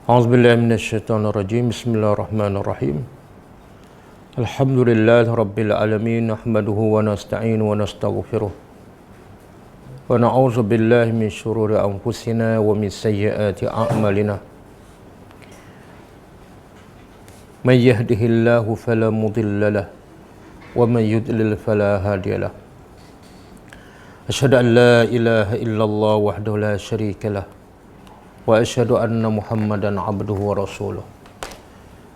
A'udzubillahi minasyaitonirrajim. Bismillahirrahmanirrahim. Alhamdulillahi rabbil alamin, nahmaduhu wa nasta'inu wa nastaghfiruh. Wa na'udzu billahi min syururi anfusina wa min sayyiati a'malina. May yahdihillahu fala mudilla lahu wa man yudlil fala hadiya lahu. Asyhadu an la ilaha illallah wahdahu la syarika lahu wa asyhadu anna Muhammadan abduhu wa rasuluh.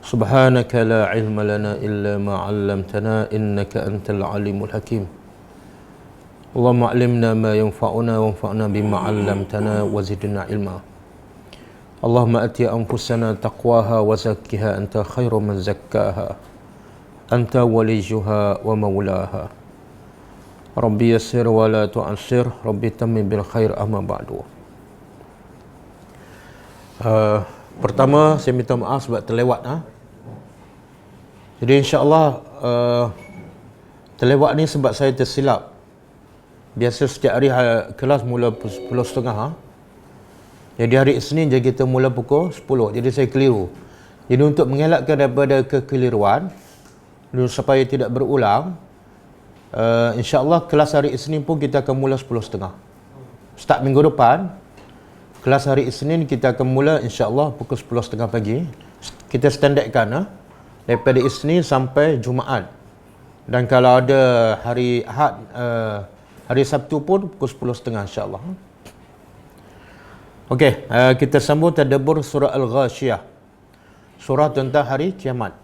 Subhanaka la ilma lana illa ma 'allamtana innaka antal alimul hakim. Allahumma 'allimna ma yanfa'una wanfa'na bima 'allamtana wa zidna ilma. Allahumma ati anfusana taqwaha wa zakkiha anta khairu man zakkaha anta waliyuha wa maulaha. Rabbi yassir wa la tu'assir, Rabbi tammim bil khair amma ba'du. Pertama saya minta maaf sebab terlewat. Jadi insya-Allah terlewat ni sebab saya tersilap. Biasa setiap hari kelas mula 10.30. Jadi hari Isnin je kita mula pukul 10. Jadi saya keliru. Jadi untuk mengelakkan daripada kekeliruan supaya tidak berulang, insya-Allah kelas hari Isnin pun kita akan mula 10.30. Start minggu depan kelas hari Isnin kita akan mula insya-Allah pukul 10.30 pagi. Kita standardkan daripada Isnin sampai Jumaat. Dan kalau ada hari Ahad, hari Sabtu pun pukul 10.30 insya-Allah. Okey, kita sambung tadabbur surah Al-Ghashiyah. Surah tentang hari kiamat.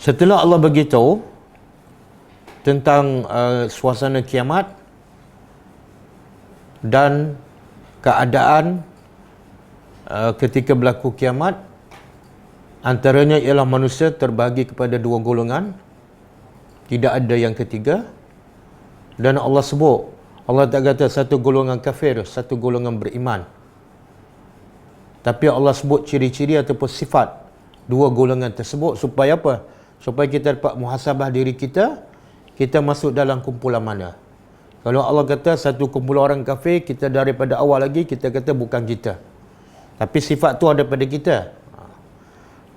Setelah Allah beritahu tentang suasana kiamat dan keadaan ketika berlaku kiamat, antaranya ialah manusia terbahagi kepada dua golongan, tidak ada yang ketiga. Dan Allah sebut, Allah tak kata satu golongan kafir, satu golongan beriman, tapi Allah sebut ciri-ciri ataupun sifat dua golongan tersebut. Supaya apa? Supaya kita dapat muhasabah diri kita, kita masuk dalam kumpulan mana. Kalau Allah kata satu kumpulan orang kafir, kita daripada awal lagi kita kata bukan kita, tapi sifat tu ada pada kita.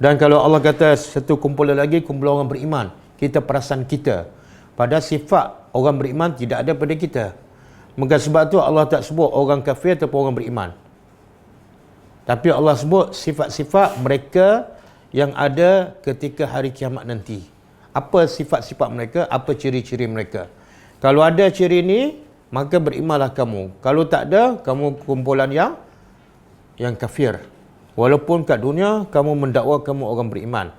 Dan kalau Allah kata satu kumpulan lagi, kumpulan orang beriman, kita perasan kita, pada sifat orang beriman tidak ada pada kita. Maka sebab tu Allah tak sebut orang kafir ataupun orang beriman, tapi Allah sebut sifat-sifat mereka yang ada ketika hari kiamat nanti. Apa sifat-sifat mereka, apa ciri-ciri mereka. Kalau ada ciri ni, maka berimanlah kamu. Kalau tak ada, kamu kumpulan yang kafir. Walaupun kat dunia kamu mendakwa kamu orang beriman.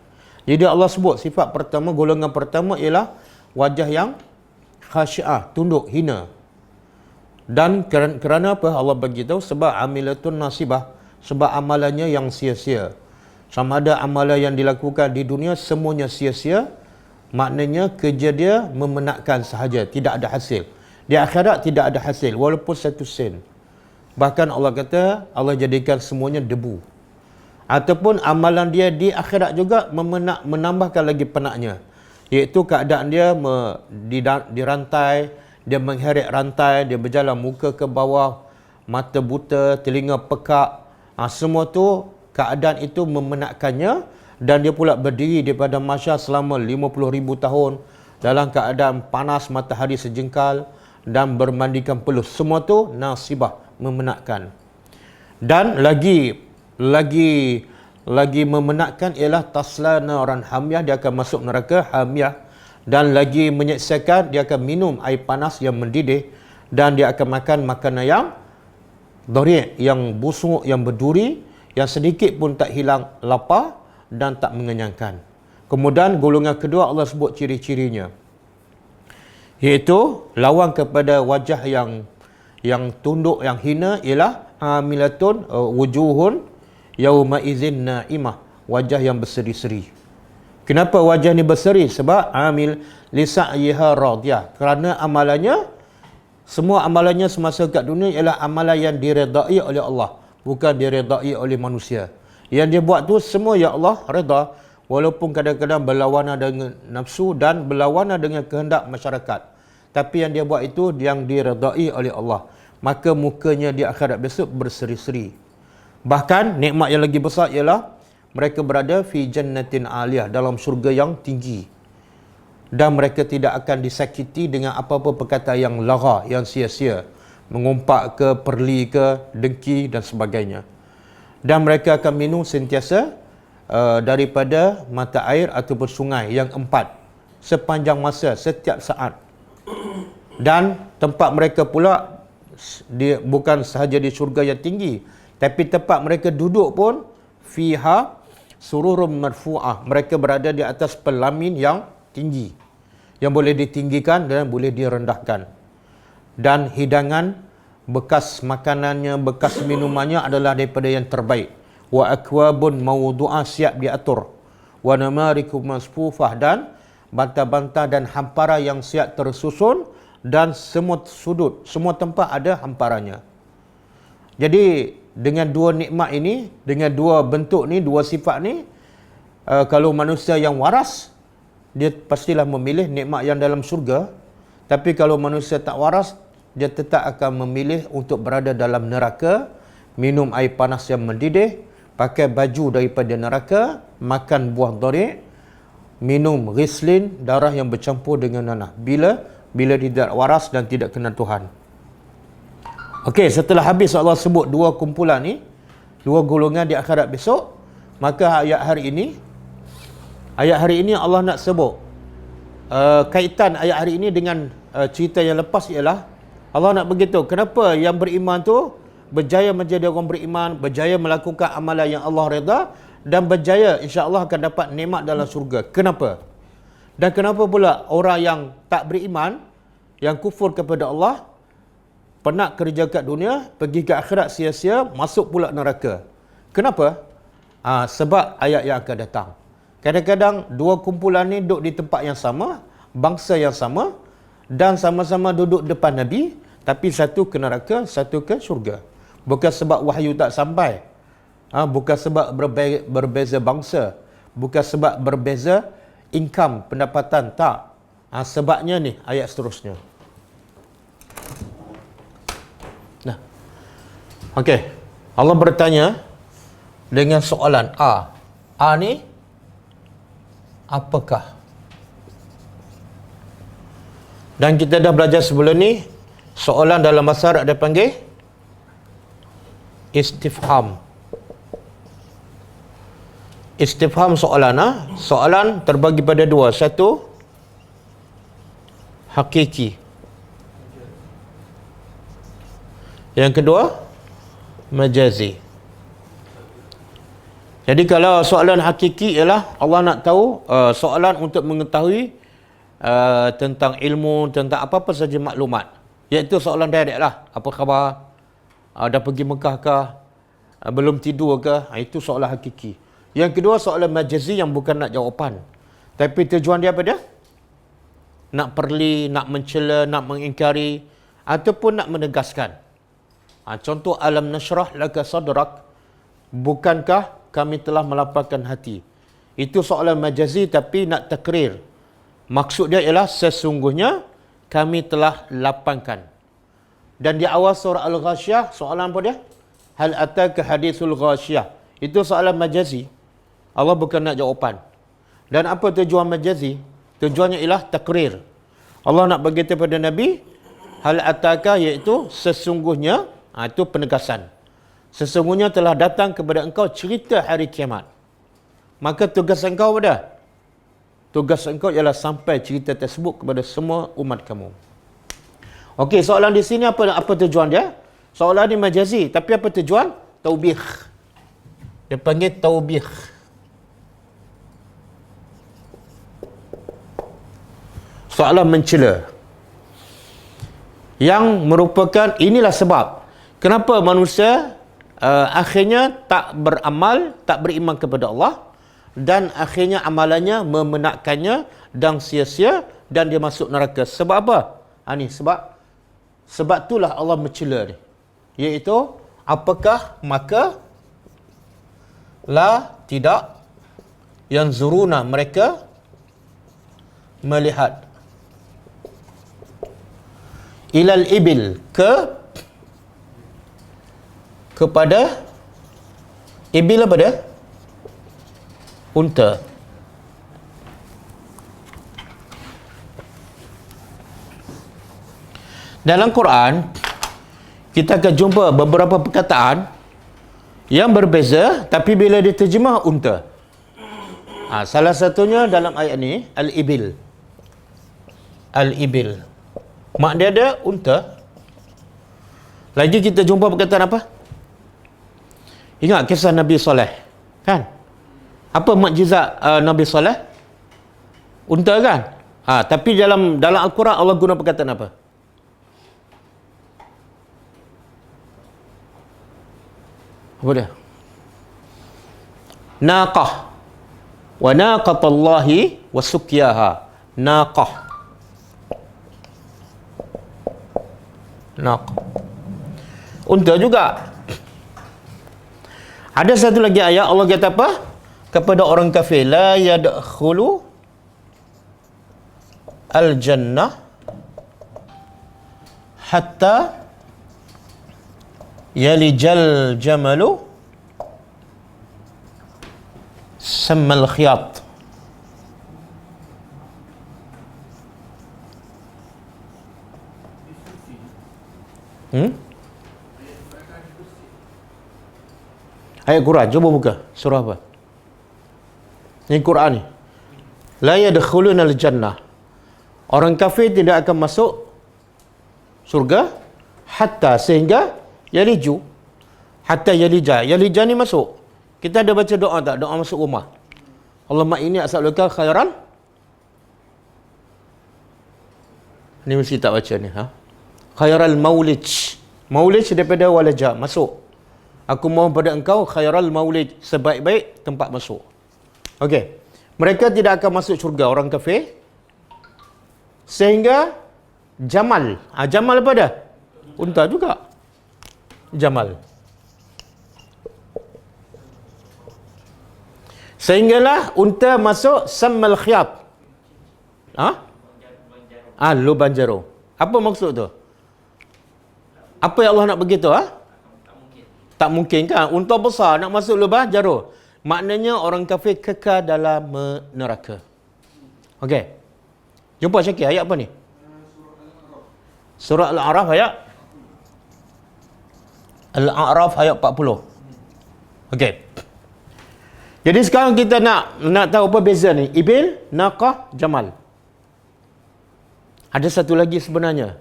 Jadi Allah sebut sifat pertama, golongan pertama ialah wajah yang khasyiah, tunduk, hina. Dan kerana apa Allah bagi tahu? Sebab amilatun nasibah, sebab amalannya yang sia-sia. Sama ada amalan yang dilakukan di dunia semuanya sia-sia, maknanya kerja dia memenatkan sahaja, tidak ada hasil. Di akhirat tidak ada hasil walaupun satu sen. Bahkan Allah kata Allah jadikan semuanya debu. Ataupun amalan dia di akhirat juga menambahkan lagi penatnya, iaitu keadaan dia dirantai, dia mengheret rantai, dia berjalan muka ke bawah, mata buta, telinga pekak. Semua tu keadaan itu memenatkannya. Dan dia pula berdiri daripada mahsyar selama 50,000 tahun dalam keadaan panas matahari sejengkal dan bermandikan peluh. Semua tu nasibah, memenatkan. Dan lagi memenatkan ialah tasla naran hamiyah, dia akan masuk neraka hamiyah. Dan lagi menyeksakan, dia akan minum air panas yang mendidih. Dan dia akan makan makanan yang dhari', yang busuk, yang berduri, yang sedikit pun tak hilang lapar dan tak mengenyangkan. Kemudian golongan kedua Allah sebut ciri-cirinya, iaitu lawan kepada wajah yang tunduk, yang hina, ialah amilatun wujuhun yauma idzin naimah, wajah yang berseri-seri. Kenapa wajah ni berseri? Sebab amil lisa'yiha radiyah, kerana semua amalannya semasa kat dunia ialah amalan yang diredai oleh Allah, bukan diredai oleh manusia. Yang dia buat tu semua ya Allah redha, walaupun kadang-kadang berlawanan dengan nafsu dan berlawanan dengan kehendak masyarakat. Tapi yang dia buat itu yang diredai oleh Allah. maka mukanya di akhirat besok berseri-seri. Bahkan nikmat yang lagi besar ialah mereka berada fi jannatin aliyah, dalam syurga yang tinggi. Dan mereka tidak akan disakiti dengan apa-apa perkataan yang lara, yang sia-sia, mengumpat ke, perli ke, dengki dan sebagainya. Dan mereka akan minum sentiasa daripada mata air ataupun sungai yang 4 sepanjang masa, setiap saat. Dan tempat mereka pula bukan sahaja di syurga yang tinggi, tapi tempat mereka duduk pun fiha sururum marfu'ah, mereka berada di atas pelamin yang tinggi, yang boleh ditinggikan dan boleh direndahkan. Dan hidangan, bekas makanannya, bekas minumannya adalah daripada yang terbaik. Wa akwabun mawdu'ah, siap diatur. Wa namarikum masfufah, dan bantah-bantah dan hampara yang siap tersusun, dan semua sudut, semua tempat ada hamparannya. Jadi dengan dua nikmat ini, dengan dua bentuk ni, dua sifat ni, kalau manusia yang waras, dia pastilah memilih nikmat yang dalam syurga. Tapi kalau manusia tak waras, dia tetap akan memilih untuk berada dalam neraka, minum air panas yang mendidih, pakai baju daripada neraka, makan buah dori', minum ghislin, darah yang bercampur dengan nanah. Bila dia tidak waras dan tidak kenal Tuhan. Okey, setelah habis Allah sebut dua kumpulan ni, dua golongan di akhirat besok, maka ayat hari ini Allah nak sebut kaitan ayat hari ini dengan cerita yang lepas ialah Allah nak beritahu kenapa yang beriman tu berjaya menjadi orang beriman, berjaya melakukan amalan yang Allah redha, dan berjaya insya-Allah akan dapat nikmat dalam syurga. Kenapa? Dan kenapa pula orang yang tak beriman, yang kufur kepada Allah, penat kerja kat dunia, pergi ke akhirat sia-sia, masuk pula neraka? Kenapa? Sebab ayat yang akan datang. Kadang-kadang dua kumpulan ni duduk di tempat yang sama, bangsa yang sama, dan sama-sama duduk depan Nabi, tapi satu ke neraka, satu ke syurga. Bukan sebab wahyu tak sampai, bukan sebab berbeza bangsa, bukan sebab berbeza income, pendapatan, tak. Sebabnya ni ayat seterusnya. Nah, okey, Allah bertanya dengan soalan A ni apakah? Dan kita dah belajar sebelum ni, soalan dalam bahasa Arab dia panggil istifham. Istifham soalan. Soalan terbagi pada dua. Satu, hakiki. Yang kedua, majazi. Jadi kalau soalan hakiki ialah Allah nak tahu, soalan untuk mengetahui tentang ilmu, tentang apa-apa saja maklumat. Iaitu soalan direct lah. Apa khabar? Dah pergi Mekah kah? Belum tidur ke? Itu soalan hakiki. Yang kedua, soalan majazi yang bukan nak jawapan, tapi tujuan dia apa dia? Nak perli, nak mencela, nak mengingkari, ataupun nak menegaskan. Contoh, alam nashrah laka sadrak, bukankah kami telah melapangkan hati? Itu soalan majazi tapi nak takrir. Maksud dia ialah sesungguhnya kami telah lapangkan. Dan di awal surah Al-Ghasyiyah, soalan apa dia? Hal ataka hadithul Ghasyiyah. Itu soalan majazi. Allah bukan nak jawapan. Dan apa tujuan majazi? Tujuannya ialah takrir. Allah nak beritahu kepada Nabi, hal ataka, iaitu sesungguhnya, itu penegasan. Sesungguhnya telah datang kepada engkau cerita hari kiamat. Maka tugas engkau apa? Tugas engkau ialah sampai cerita tersebut kepada semua umat kamu. Okey, soalan di sini apa tujuan dia? Soalan ni majazi, tapi apa tujuan? Taubih. Dia panggil taubih. Soalan mencela. Yang merupakan, inilah sebab kenapa manusia akhirnya tak beramal, tak beriman kepada Allah, dan akhirnya amalannya memenatkannya dan sia-sia, dan dia masuk neraka. Sebab apa? Ini sebab itulah Allah mencela ni. Iaitu, apakah maka la tidak yang zuruna, mereka melihat ilal ibil, ke kepada ibil apa dia? Unta. Dalam Quran, kita akan jumpa beberapa perkataan yang berbeza, tapi bila diterjemah unta. Salah satunya dalam ayat ni, al-ibil. Al-ibil. Mak dia ada unta. Lagi kita jumpa perkataan apa? Ingat kisah Nabi Saleh, kan? Apa mukjizat Nabi Saleh? Unta, kan? Tapi dalam Al-Quran Allah guna perkataan apa? Apa dia? Naqah. Wa naqatallahi wa sukyaha. Naqah. Naqah. Unta juga. Ada satu lagi ayat Allah kata apa? Kepada orang kafir, la yadkhulu al-jannah hatta yalijal jamalu sammal khiyat. Ayat Quran, cuba buka. Surah apa? Ini Quran ni. La yadkhuluna al-jannah. Orang kafir tidak akan masuk surga hatta sehingga yaliju. Hatta yalija. Yalija ni masuk. Kita ada baca doa tak? Doa masuk rumah. Allahumma inni as'aluka khairan. Ni mesti tak baca ni, Khairal maulid. Maulid daripada walaja, masuk. Aku mohon pada engkau khairal maulid, sebaik-baik tempat masuk. Okey. Mereka tidak akan masuk syurga orang kafir sehingga jamal. Jamal apa dah? Unta juga. Jamal. Sehinggalah unta masuk sammal khiyat. Lubang jarum. Apa maksud tu? Apa yang Allah nak begitu, Tak mungkin, kan? Unta besar nak masuk lubang jarum. Maknanya orang kafir kekal dalam neraka. Okey. Jumpa Syakir, ayat apa ni? Surah Al-A'raf ayat Al-A'raf ayat 40. Okey. Jadi sekarang kita nak tahu apa beza ni. Ibil, naqah, jamal. Ada satu lagi sebenarnya.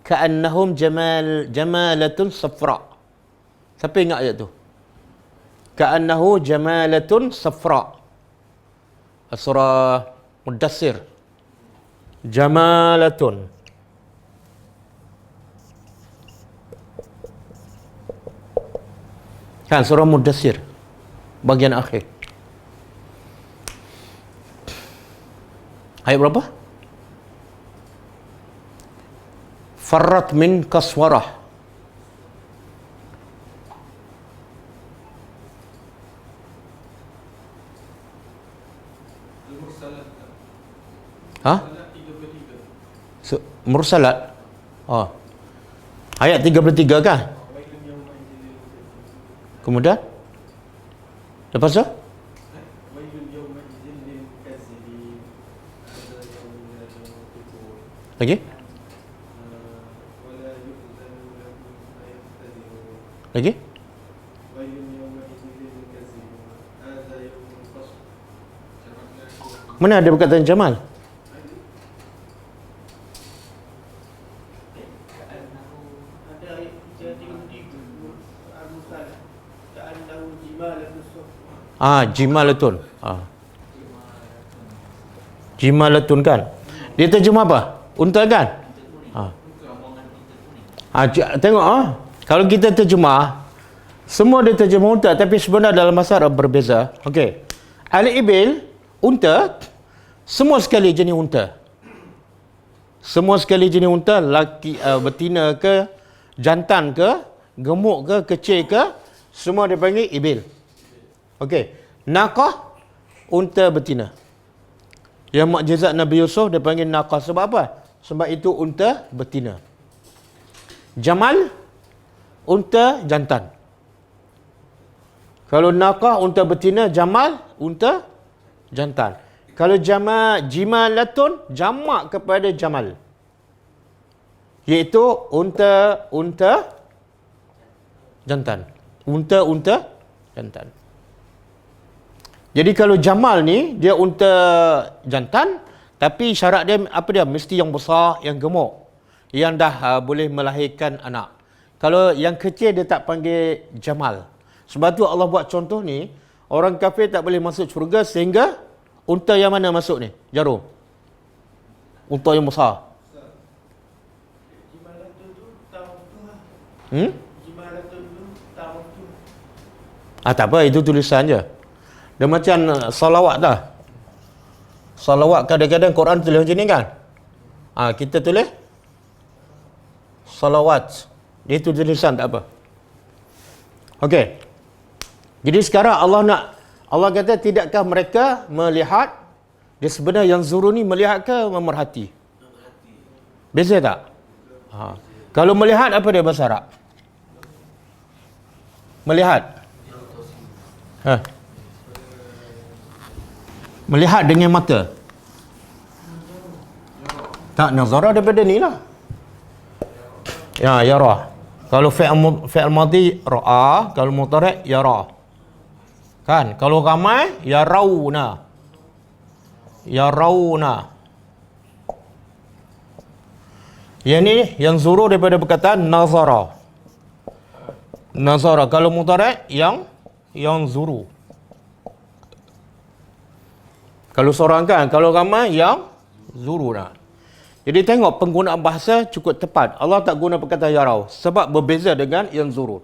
Ka'annahum jamalatun safra. Siapa ingat ayat tu? Ka'annahu jamalatun safra. Surah Mudassir. Jamalatun. Kan surah Mudassir. Bagian akhir. Ayat berapa? Farrat min kaswarah. Mursalat. Ayat 33 kan? Kemudian? Lepas tu? Lagi? Lagi? Mana ada perkataan jamal? Jimalatun. Jimalatun, kan? Dia terjemah apa? Unta, kan? Tengok, kalau kita terjemah, semua dia terjemah unta, tapi sebenarnya dalam bahasa Arab berbeza. Okey. Al-ibil, unta, semua sekali jenis unta. Semua sekali jenis unta, laki, betina ke, jantan ke, gemuk ke, kecil ke, semua dipanggil ibil. Okey. Naqah, unta betina. Yang mukjizat Nabi Yusuf dia panggil naqah. Sebab apa? Sebab itu unta betina. Jamal, unta jantan. Kalau naqah unta betina, jamal unta jantan. Kalau jimalatun jamak kepada jamal. Iaitu unta jantan. Unta jantan. Jadi kalau jamal ni dia unta jantan, tapi syarat dia apa dia? Mesti yang besar, yang gemuk, yang dah boleh melahirkan anak. Kalau yang kecil dia tak panggil jamal. Sebab tu Allah buat contoh ni, orang kafir tak boleh masuk syurga sehingga unta yang mana masuk ni? Jarum. Unta yang besar. Tak apa, itu tulisan je. Dia macam salawat dah. Salawat kadang-kadang Quran tulis macam ni kan? Kita tulis salawat. Dia itu tulisan, tak apa. Okey. Jadi sekarang Allah kata, tidakkah mereka melihat? Dia sebenarnya yang zuru ni melihat ke memerhati? Beza tak? Kalau melihat apa dia bahasa Arab? Melihat. Melihat dengan mata. Tak, nazara daripada ni lah. Ya, yara. Kalau fi'il madhi ra'a, kalau mudhari' yara. Kan? Kalau ramai yarawna. Yarawna. Yang ni yang zuru daripada perkataan nazara. Nazara. Kalau mudhari' yang zuru. Kalau seorang kan, kalau ramai yang zuru nak. Jadi tengok penggunaan bahasa cukup tepat. Allah tak guna perkataan yarau sebab berbeza dengan yang zuru.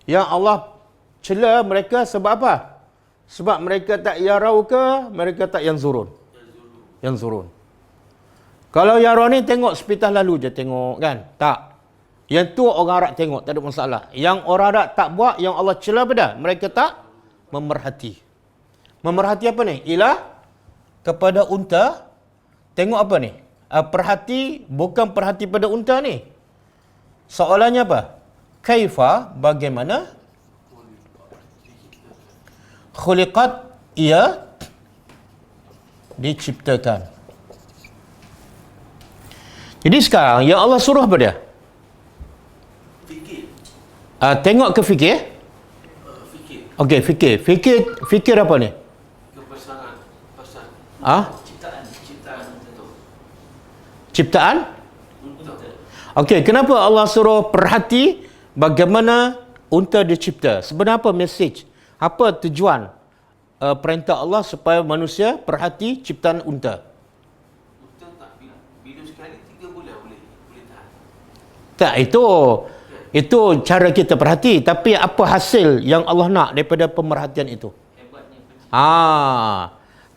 Yang Allah cela mereka sebab apa? Sebab mereka tak yarau ke, mereka tak yang zurun. Yang zurun. Kalau yarau ni tengok sepitah lalu je tengok kan? Tak. Yang tu orang Arab tengok, tak ada masalah. Yang orang Arab tak buat, yang Allah cela pada, mereka tak memerhati. Memerhati apa ni? Ialah kepada unta, tengok apa ni? Perhati, bukan perhati pada unta ni. Soalannya apa? Kaifa, bagaimana? Khuliqat, ia diciptakan. Jadi sekarang, yang Allah suruh apa dia? Fikir. Tengok ke fikir? Fikir. Okey, fikir. Fikir apa ni? Kepasangan. Pasal. Ciptaan? Okey, kenapa Allah suruh perhati bagaimana unta dicipta? Sebenarnya apa message? Apa tujuan perintah Allah supaya manusia perhati ciptaan unta? Unta tak bila sekali 3 bulan boleh tahan. Tak, itu cara kita perhati. Tapi apa hasil yang Allah nak daripada pemerhatian itu? Hebatnya.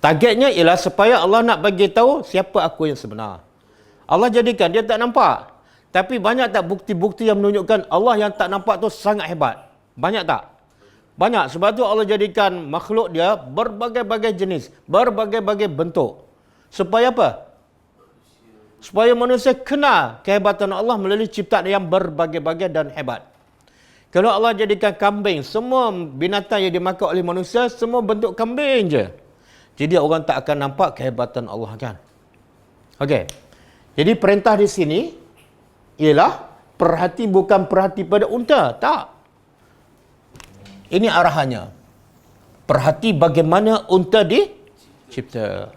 Targetnya ialah supaya Allah nak bagi tahu siapa aku yang sebenar. Allah jadikan dia tak nampak. Tapi banyak tak bukti-bukti yang menunjukkan Allah yang tak nampak tu sangat hebat? Banyak tak? Banyak. Sebab tu Allah jadikan makhluk dia berbagai-bagai jenis, berbagai-bagai bentuk. Supaya apa? Supaya manusia kenal kehebatan Allah melalui ciptaan yang berbagai-bagai dan hebat. Kalau Allah jadikan kambing, semua binatang yang dimakan oleh manusia, semua bentuk kambing je. Jadi orang tak akan nampak kehebatan Allah kan? Okey. Jadi perintah di sini ialah perhati, bukan perhati pada unta. Tak. Ini arahannya. Perhati bagaimana unta dicipta.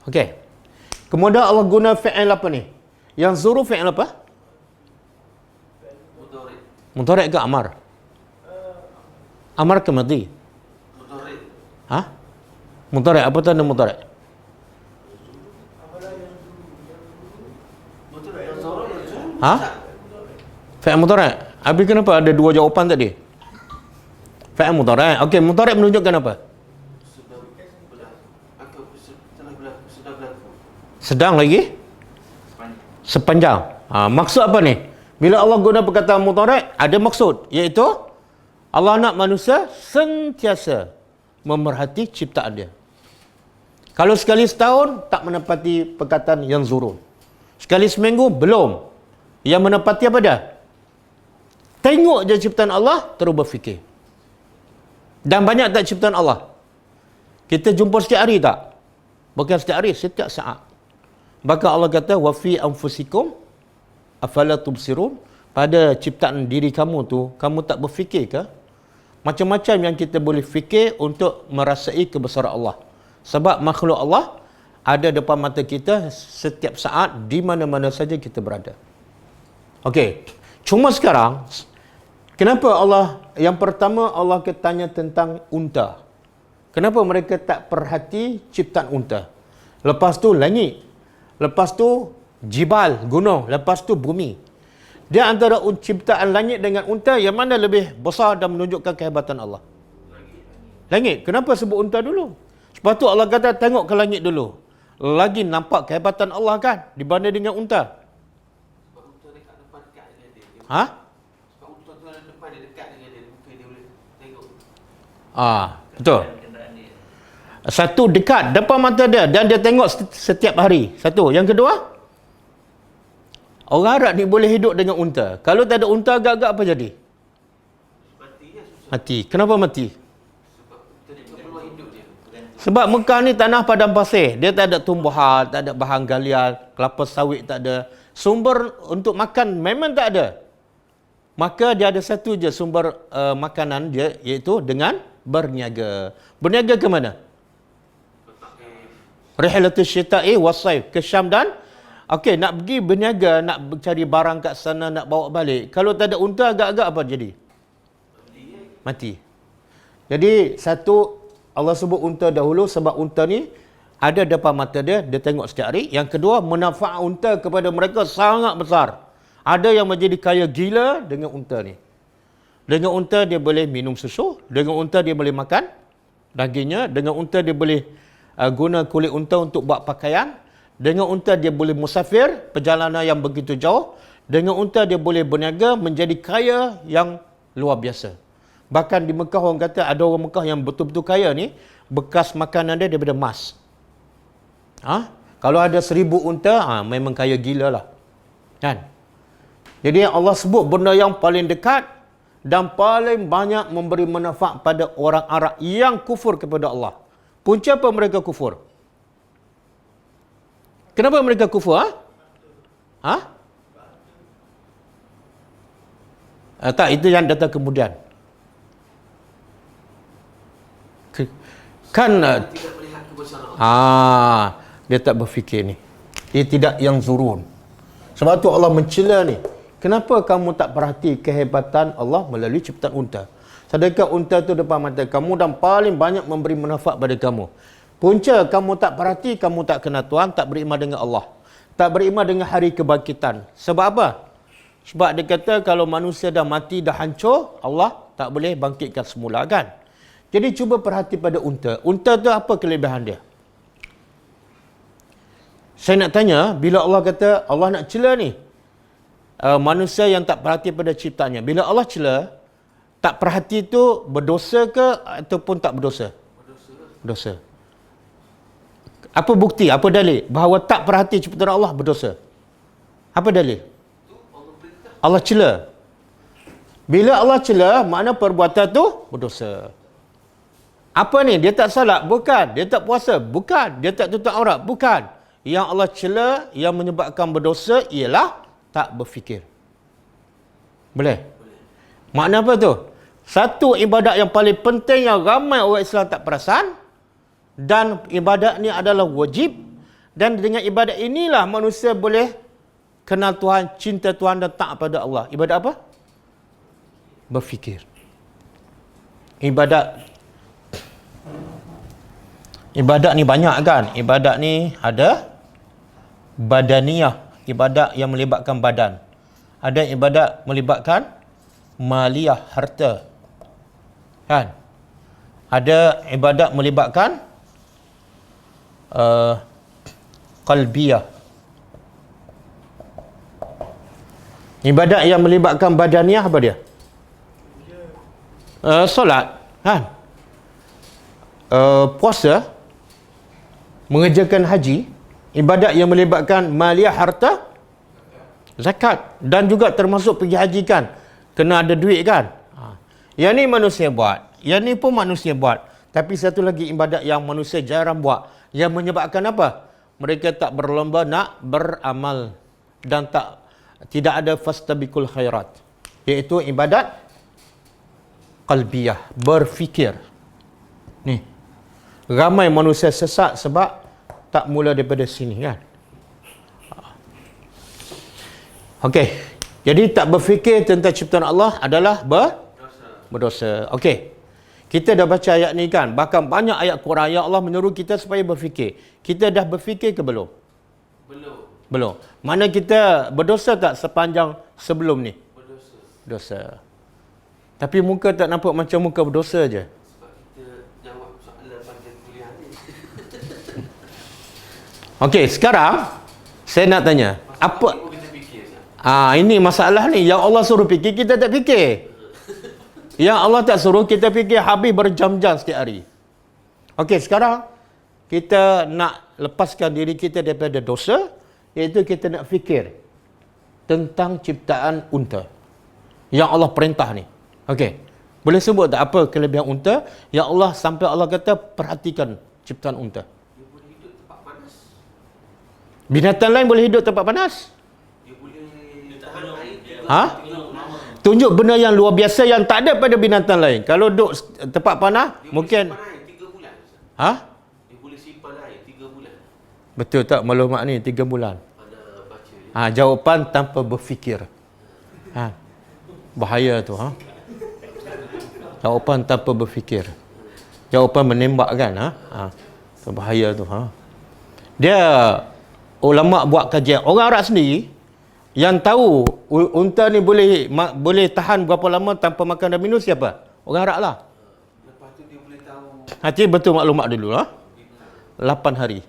Okey. Kemudian Allah guna fi'il apa ni? Yang zuru fi'il apa? Mudhari' ke amar? Amar ke madhi? Mudhari'. Mudhari'. Apa tanda mudhari'? Fi'il mudhari'. Habis kenapa ada dua jawapan tadi? Fi'il mudhari'. Okey, mudhari' menunjukkan apa? Sedang lagi? Sepanjang. Maksud apa ni? Bila Allah guna perkataan mudhari', ada maksud, iaitu Allah nak manusia sentiasa memerhati ciptaan dia. Kalau sekali setahun tak menepati perkataan yang zurun. Sekali seminggu belum. Yang menepati apa dia? Tengok je ciptaan Allah, terus berfikir. Dan banyak tak ciptaan Allah? Kita jumpa setiap hari tak? Bukan setiap hari, setiap saat. Maka Allah kata, wa fi anfusikum afala tubsirun. Pada ciptaan diri kamu tu, kamu tak berfikir ke? Macam-macam yang kita boleh fikir untuk merasai kebesaran Allah. Sebab makhluk Allah ada depan mata kita setiap saat, di mana-mana saja kita berada. Okey. Cuma sekarang, kenapa Allah, yang pertama Allah tanya tentang unta. Kenapa mereka tak perhati ciptaan unta? Lepas tu langit. Lepas tu jibal, gunung. Lepas tu bumi. Dia antara ciptaan langit dengan unta, yang mana lebih besar dan menunjukkan kehebatan Allah? Langit. Kenapa sebut unta dulu? Sebab tu Allah kata tengok ke langit dulu. Lagi nampak kehebatan Allah kan dibanding dengan unta. Sebab unta dekat depan dekat dengan dia. Ha? Sebab unta tu ada depan dia dekat dengan dia. Mungkin dia boleh tengok. Betul. Satu dekat depan mata dia dan dia tengok setiap hari. Satu. Yang kedua, orang Arab ni boleh hidup dengan unta. Kalau tak ada unta, agak-agak apa jadi? Mati ya susah. Mati. Kenapa mati? Sebab unta dia peluang hidup dia. Sebab Mekah ni tanah padang pasir. Dia tak ada tumbuhan, tak ada bahan galian, kelapa sawit tak ada. Sumber untuk makan memang tak ada. Maka dia ada satu je sumber makanan dia, iaitu dengan berniaga. Berniaga ke mana? Rihlatul syita'i was-saif, ke Syam dan okey, nak pergi berniaga, nak cari barang kat sana, nak bawa balik. Kalau tak ada unta, agak-agak apa jadi? Mati. Jadi satu, Allah sebut unta dahulu sebab unta ni ada depan mata dia, dia tengok setiap hari. Yang kedua, manfaat unta kepada mereka sangat besar. Ada yang menjadi kaya gila dengan unta ni. Dengan unta dia boleh minum susu, dengan unta dia boleh makan dagingnya, dengan unta dia boleh guna kulit unta untuk buat pakaian, dengan unta dia boleh musafir, perjalanan yang begitu jauh, dengan unta dia boleh berniaga menjadi kaya yang luar biasa. Bahkan di Mekah orang kata ada orang Mekah yang betul-betul kaya ni, bekas makanan dia daripada emas. Kalau ada 1000 unta, memang kaya gila lah. Kan? Jadi Allah sebut benda yang paling dekat dan paling banyak memberi manfaat pada orang Arab yang kufur kepada Allah. Punca apa mereka kufur? Kenapa mereka kufur? Tak, itu yang datang kemudian. Kan Tidak melihat kebesaran Allah. dia tak berfikir ni. Dia tidak yang zurun. Sebab tu Allah mencela ni. Kenapa kamu tak perhati kehebatan Allah melalui ciptaan unta? Sedangkan unta tu depan mata kamu dan paling banyak memberi manfaat pada kamu. Punca kamu tak perhati, kamu tak kenal Tuhan, tak beriman dengan Allah. Tak beriman dengan hari kebangkitan. Sebab apa? Sebab dia kata kalau manusia dah mati, dah hancur, Allah tak boleh bangkitkan semula kan? Jadi cuba perhati pada unta. Unta tu apa kelebihan dia? Saya nak tanya, bila Allah kata Allah nak cela ni, manusia yang tak perhati pada ciptaannya. Bila Allah cela, tak perhati tu berdosa ke ataupun tak berdosa? Berdosa. Apa bukti, apa dalil bahawa tak perhati ciptaan Allah berdosa? Apa dalil? Allah cela. Bila Allah cela, makna perbuatan tu berdosa. Apa ni? Dia tak salat? Bukan. Dia tak puasa? Bukan. Dia tak tutup aurat? Bukan. Yang Allah cela, yang menyebabkan berdosa ialah tak berfikir. Boleh? Makna apa tu? Satu ibadat yang paling penting yang ramai orang Islam tak perasan, dan ibadat ni adalah wajib, dan dengan ibadat inilah manusia boleh kenal Tuhan, cinta Tuhan dan taat pada Allah. Ibadat apa? Berfikir. Ibadat ni banyak kan? Ibadat ni ada badaniyah, ibadat yang melibatkan badan. Ada ibadat melibatkan maliyah, harta. Kan? Ada ibadat melibatkan qalbiyah. Ibadat yang melibatkan badaniyah apa dia? Solat, kan? Puasa, mengerjakan haji, ibadat yang melibatkan maliyah, harta, zakat, dan juga termasuk pergi haji kan, kena ada duit kan. Yang ni manusia buat. Yang ni pun manusia buat. Tapi satu lagi ibadat yang manusia jarang buat. Yang menyebabkan apa? Mereka tak berlomba nak beramal. Dan tidak ada fastabiqul khairat. Iaitu ibadat qalbiyah. Berfikir. Ni. Ramai manusia sesat sebab tak mula daripada sini kan. Okey. Jadi tak berfikir tentang ciptaan Allah adalah berdosa. Okey. Kita dah baca ayat ni kan. Bahkan banyak ayat Quran yang Allah menyuruh kita supaya berfikir. Kita dah berfikir ke belum? Belum. Mana kita berdosa tak sepanjang sebelum ni? Dosa. Tapi muka tak nampak macam muka berdosa je. Sebab kita jawab soalan pada kuliah ni. Okey, sekarang saya nak tanya. Apa? Kita fikir. Ini masalah ni. Yang Allah suruh fikir, kita tak fikir. Yang Allah tak suruh, kita fikir habis berjam-jam setiap hari. Okey, sekarang kita nak lepaskan diri kita daripada dosa, iaitu kita nak fikir tentang ciptaan unta yang Allah perintah ni. Okey. Boleh sebut tak apa kelebihan unta yang Allah sampai Allah kata perhatikan ciptaan unta? Dia boleh hidup tempat panas. Binatang lain boleh hidup tempat panas? Dia boleh tahan air. Ha? Tunjuk benda yang luar biasa yang tak ada pada binatang lain. Kalau duduk tempat panas, Dia mungkin... boleh simpan air 3 bulan. Ha? Dia boleh simpan air 3 bulan. Betul tak maklumat ni 3 bulan? Mana baca dia. Jawapan tanpa berfikir. Bahaya tu. Jawapan tanpa berfikir. Jawapan menembak kan. Tu bahaya tu. Dia ulama buat kajian. Orang Arab sendiri yang tahu unta ni boleh tahan berapa lama tanpa makan dan minum siapa? Orang Arab lah. Lepas tu dia boleh tahu. Hati betul maklumat dulu 8 hari.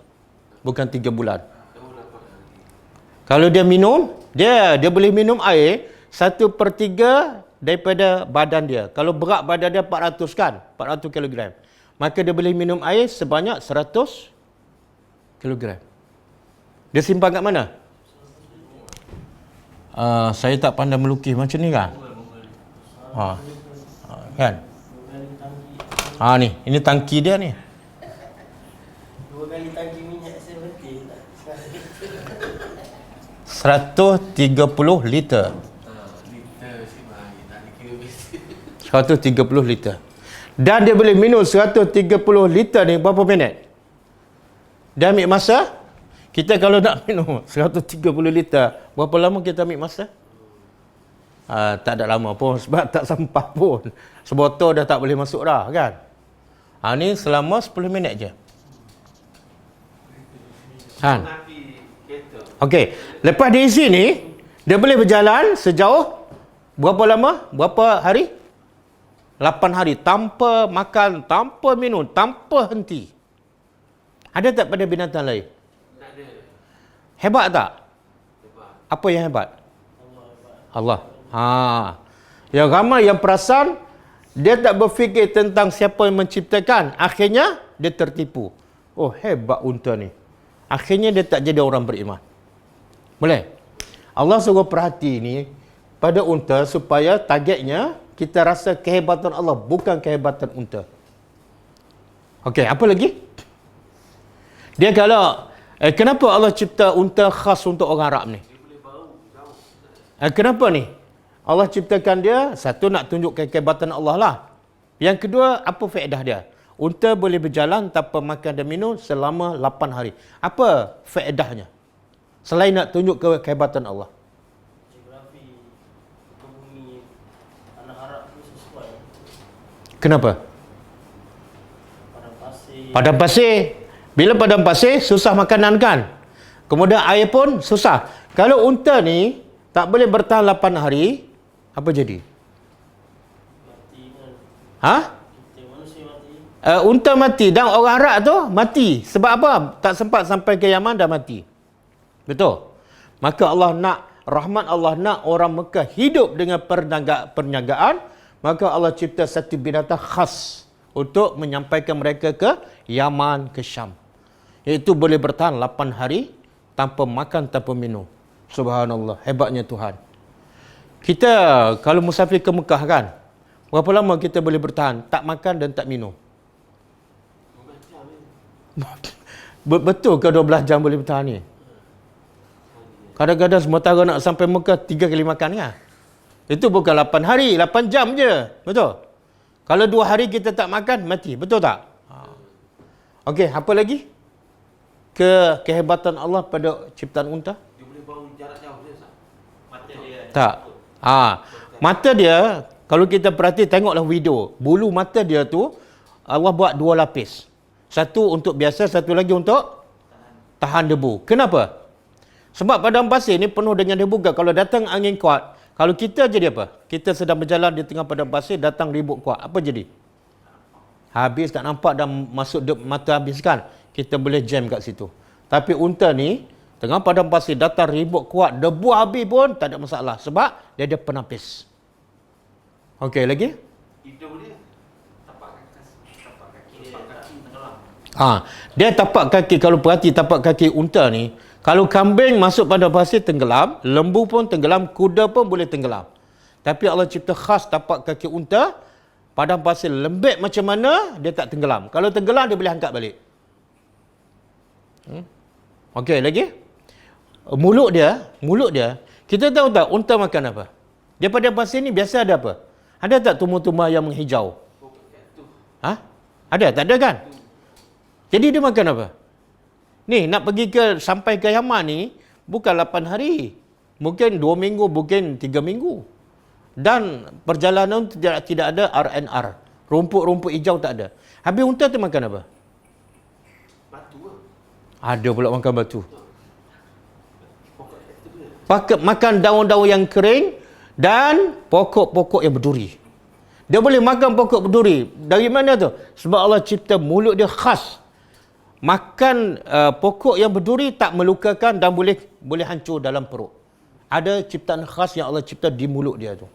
Bukan 3 bulan. Kalau dia minum, dia boleh minum air 1/3 daripada badan dia. Kalau berat badan dia 400 kan? 400 kg. Maka dia boleh minum air sebanyak 100 kg. Dia simpan kat mana? Saya tak pandai melukis macam ni kan? Kan? Ni. Ini tangki dia ni. 2 kali tangki minyak saya berhenti tak? 130 liter. 130 liter. Dan dia boleh minum 130 liter ni berapa minit? Dia ambil masa. Kita kalau nak minum 130 liter, berapa lama kita ambil masa? Tak ada lama pun sebab tak sampah pun. Sebotol dah tak boleh masuk dah kan? Ni selama 10 minit je. Kan? Okey, lepas dia isi ni, dia boleh berjalan sejauh berapa lama? Berapa hari? 8 hari tanpa makan, tanpa minum, tanpa henti. Ada tak pada binatang lain? Tak ada. Hebat tak? Hebat. Apa yang hebat? Allah. Yang ramai yang perasan, dia tak berfikir tentang siapa yang menciptakan. Akhirnya, dia tertipu. Oh, hebat unta ni. Akhirnya, dia tak jadi orang beriman. Boleh? Allah suruh perhati ni pada unta supaya targetnya kita rasa kehebatan Allah, bukan kehebatan unta. Okey, apa lagi? Dia kalau kenapa Allah cipta unta khas untuk orang Arab ni? Dia boleh bau. Kenapa ni? Allah ciptakan dia, satu nak tunjukkan kehebatan Allah lah. Yang kedua, apa faedah dia? Unta boleh berjalan tanpa makan dan minum selama 8 hari. Apa faedahnya? Selain nak tunjuk kehebatan Allah. Geografi muka bumi tanah Arab tu sesuai. Kenapa? Padang pasir. Padang pasir. Bila padang pasir, susah makanan kan? Kemudian air pun susah. Kalau unta ni tak boleh bertahan 8 hari, apa jadi? Mati kan. Kita manusia mati. Unta mati dan orang Arab tu mati. Sebab apa? Tak sempat sampai ke Yaman dah mati. Betul? Maka Allah nak, rahmat Allah nak orang Mekah hidup dengan perniagaan, maka Allah cipta satu binatang khas untuk menyampaikan mereka ke Yaman, ke Syam. Iaitu boleh bertahan 8 hari tanpa makan, tanpa minum. Subhanallah, hebatnya Tuhan. Kita kalau musafir ke Mekah kan, Berapa lama kita boleh bertahan? Tak makan dan tak minum. 12 jam ni. Betul ke 12 jam boleh bertahan ni? Kadang-kadang sementara nak sampai Mekah 3 kali makan kan? Itu bukan 8 hari, 8 jam je. Betul? Kalau 2 hari kita tak makan, mati. Betul tak? Okey, apa lagi? Kehebatan Allah pada ciptaan unta? Dia boleh bawa jarak jauh je, Ustaz. Mata dia. Tak. Mata dia, kalau kita perhati tengoklah video. Bulu mata dia tu Allah buat 2 lapis. Satu untuk biasa, satu lagi untuk tahan debu. Kenapa? Sebab padang pasir ni penuh dengan debu. Kalau datang angin kuat, kalau kita jadi apa? Kita sedang berjalan di tengah padang pasir, datang ribut kuat. Apa jadi? Habis tak nampak dan masuk mata habis kan? Kita boleh jam kat situ. Tapi unta ni, tengah padang pasir datang ribut kuat, debu habis pun tak ada masalah. Sebab dia ada penapis. Okey, lagi? Hidung dia Tapak kaki dia tenggelam. Dia tapak kaki, kalau perhati tapak kaki unta ni, kalau kambing masuk padang pasir tenggelam, lembu pun tenggelam, kuda pun boleh tenggelam. Tapi Allah cipta khas tapak kaki unta, padang pasir lembek macam mana, dia tak tenggelam. Kalau tenggelam, dia boleh angkat balik. Okey, lagi? Mulut dia, kita tahu tak unta makan apa? Dia padang pasir ni biasa ada apa? Ada tak tumbuh-tumbuhan yang menghijau? Ada? Tak ada kan? Jadi dia makan apa? Ni, nak pergi sampai ke Yaman ni, bukan 8 hari. Mungkin 2 minggu, mungkin 3 minggu. Dan perjalanan tidak ada RNR. Rumput-rumput hijau tak ada. Habis unta tu makan apa? batu lah. Ada pula makan batu. Pokok kaktus dia. Makan daun-daun yang kering dan pokok-pokok yang berduri. Dia boleh makan pokok berduri. Dari mana tu? Sebab Allah cipta mulut dia khas. Makan pokok yang berduri tak melukakan dan boleh hancur dalam perut. Ada ciptaan khas yang Allah cipta di mulut dia tu.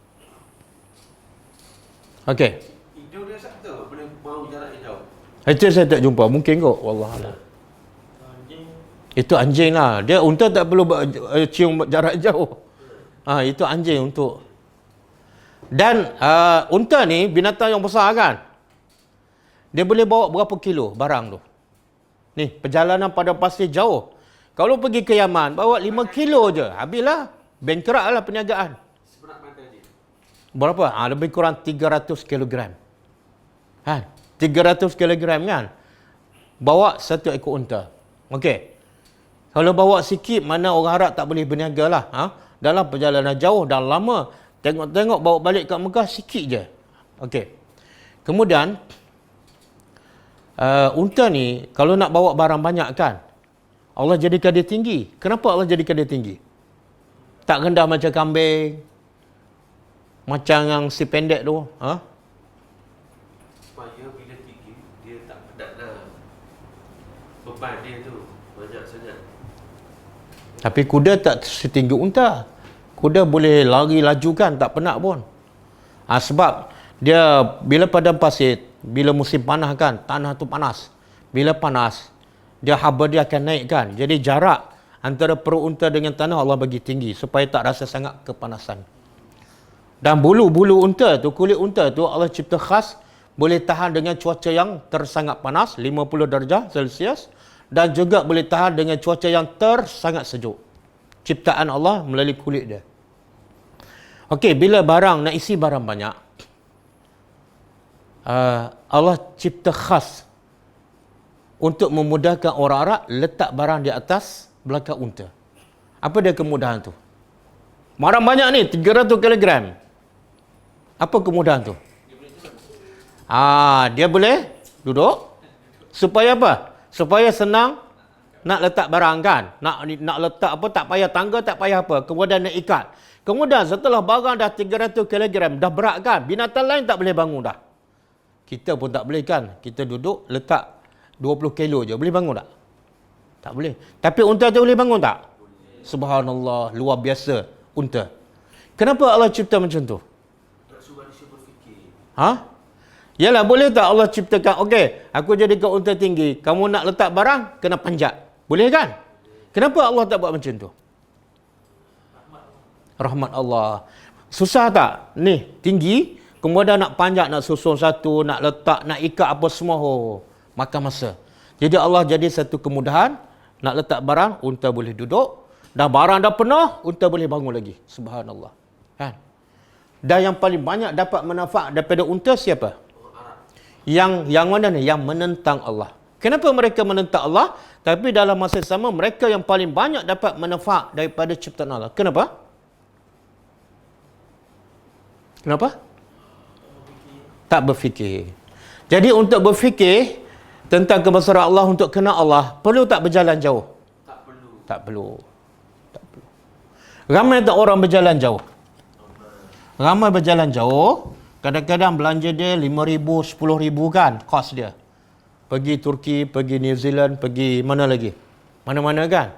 Okey. Hidung dia, Ustaz, betul? Boleh bawa jarak jauh. Itu saya tak jumpa. Mungkin kot. Wallahualam. Anjing. Itu anjing lah. Dia unta tak perlu cium jarak jauh. Itu anjing untuk. Dan unta ni binatang yang besar kan. Dia boleh bawa berapa kilo barang tu. Ni, perjalanan pada pasir jauh. Kalau pergi ke Yaman, bawa 5 kilo je. Habislah. Bankrupt lah perniagaan. Seberat mata dia. Berapa? Lebih kurang 300 kilogram. 300 kilogram kan? Bawa 1 ekor unta. Okey. Kalau bawa sikit, mana orang Arab tak boleh berniaga lah. Dalam perjalanan jauh dan lama. Tengok-tengok bawa balik kat Mekah, sikit je. Okey. Kemudian, unta ni, kalau nak bawa barang banyak kan, Allah jadikan dia tinggi. Kenapa Allah jadikan dia tinggi? Tak rendah macam kambing. Macam yang si pendek tu. Supaya bila tinggi, dia tak dah beban dia tu banyak sangat. Tapi kuda tak setinggi unta. Kuda boleh lari laju kan, tak penat pun. Sebab dia bila padang pasir, bila musim panas kan, tanah tu panas. Bila panas, dia haba dia akan naik kan. Jadi jarak antara perut unta dengan tanah Allah bagi tinggi supaya tak rasa sangat kepanasan. Dan bulu-bulu unta tu, kulit unta tu Allah cipta khas boleh tahan dengan cuaca yang tersangat panas 50 darjah Celsius dan juga boleh tahan dengan cuaca yang tersangat sejuk. Ciptaan Allah melalui kulit dia. Okey, bila barang nak isi barang banyak, Allah cipta khas untuk memudahkan orang Arab letak barang di atas belakang unta. Apa dia kemudahan tu? Barang banyak ni, 300 kg. Apa kemudahan tu? Dia boleh duduk. Supaya apa? Supaya senang nak letak barang kan. Nak letak apa, tak payah tangga, tak payah apa. Kemudian nak ikat. Kemudian setelah barang dah 300 kg, dah berat kan. Binatang lain tak boleh bangun dah. Kita pun tak boleh kan. Kita duduk letak 20 kilo je. Boleh bangun tak? Tak boleh. Tapi unta tu boleh bangun tak? Subhanallah, luar biasa unta. Kenapa Allah cipta macam tu? Tak suruh manusia berfikir. Yalah, boleh tak Allah ciptakan, okey, aku jadikan unta tinggi, kamu nak letak barang, kena panjat. Boleh kan? Kenapa Allah tak buat macam tu? Rahmat Allah. Susah tak? Ni, tinggi, Kemudian nak panjat, nak susun satu, nak letak, nak ikat apa semua, makan masa. Jadi Allah jadi satu kemudahan, nak letak barang, unta boleh duduk. Dah barang dah penuh, unta boleh bangun lagi. Subhanallah. Kan? Dan yang paling banyak dapat manfaat daripada unta siapa? Yang mana ni? Yang menentang Allah. Kenapa mereka menentang Allah? Tapi dalam masa yang sama, mereka yang paling banyak dapat manfaat daripada ciptaan Allah. Kenapa? Kenapa? Tak berfikir. Jadi untuk berfikir tentang kebesaran Allah, untuk kenal Allah, perlu tak berjalan jauh? Tak perlu. Tak perlu. Tak perlu. Ramai tak orang berjalan jauh? Ramai berjalan jauh. Kadang-kadang belanja dia 5,000, 10,000 kan, kos dia. Pergi Turki, pergi New Zealand, pergi mana lagi? Mana-mana kan?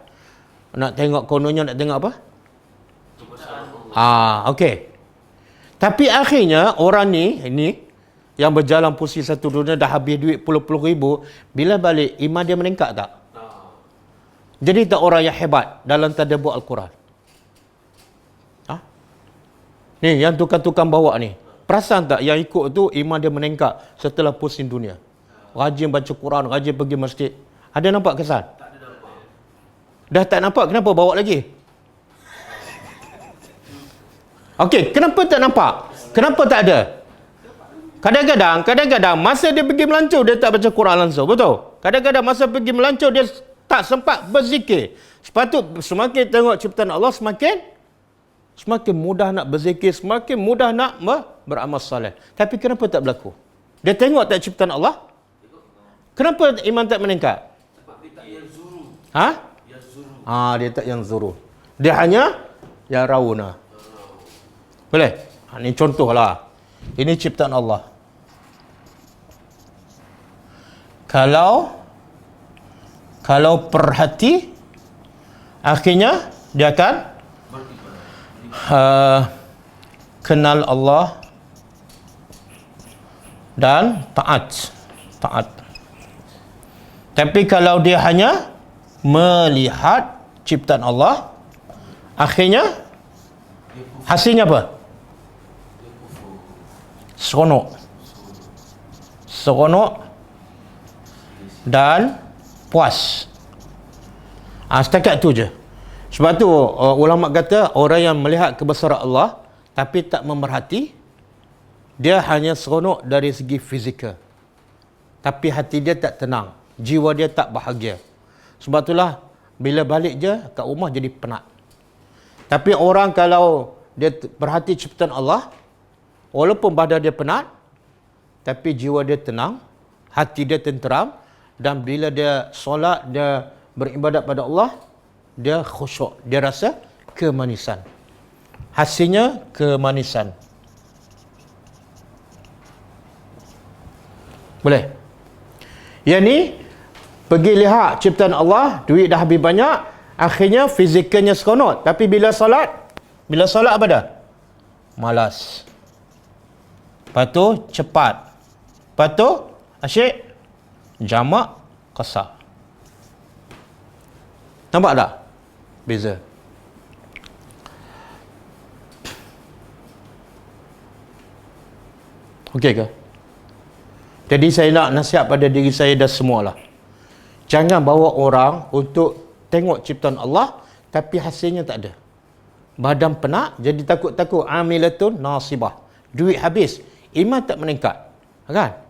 Nak tengok kononnya, nak tengok apa? Okey. Tapi akhirnya orang ni yang berjalan pusing satu dunia dah habis duit puluh-puluh ribu, bila balik iman dia meningkat tak? Jadi tak orang yang hebat dalam tadabbur Al-Quran. Ni yang tukang-tukang bawa ni. Perasan tak yang ikut tu iman dia meningkat setelah pusing dunia. Rajin baca Quran, rajin pergi masjid. Ada nampak kesan? Tak ada nampak. Dah tak nampak, kenapa bawa lagi? Okey, kenapa tak nampak? Kenapa tak ada? Kadang-kadang masa dia pergi melancau dia tak baca Quran langsung, betul? Kadang-kadang masa pergi melancau dia tak sempat berzikir. Sepatut semakin tengok ciptaan Allah semakin mudah nak berzikir, semakin mudah nak beramal soleh. Tapi kenapa tak berlaku? Dia tengok tak ciptaan Allah? Kenapa iman tak meningkat? Sebab dia tak yang zuru. Yang zuru. Dia tak yang zuru. Dia hanya yang rauna. Boleh? Ini contohlah. Ini ciptaan Allah. Kalau perhati, akhirnya dia akan kenal Allah dan taat. Tapi kalau dia hanya melihat ciptaan Allah, akhirnya hasilnya apa? Seronok dan puas. Setakat tu je. Sebab tu ulama kata orang yang melihat kebesaran Allah tapi tak memerhati, dia hanya seronok dari segi fizikal. Tapi hati dia tak tenang, jiwa dia tak bahagia. Sebab itulah bila balik je kat rumah jadi penat. Tapi orang kalau dia perhati ciptaan Allah, walaupun badan dia penat, tapi jiwa dia tenang, hati dia tenteram, dan bila dia solat, dia beribadat pada Allah, dia khusyuk, dia rasa kemanisan. Hasilnya kemanisan. Boleh? Yang ni pergi lihat ciptaan Allah, duit dah habis banyak, akhirnya fizikalnya seronok, tapi bila solat apa dah? Malas. Lepas tu cepat. Lepas tu asyik jamak kasar. Nampak tak? Beza. Okey ke? Jadi saya nak nasihat pada diri saya dan semualah. Jangan bawa orang untuk tengok ciptaan Allah tapi hasilnya tak ada. Badan penat, jadi takut-takut amilatun nasibah. Duit habis, iman tak meningkat. Kan?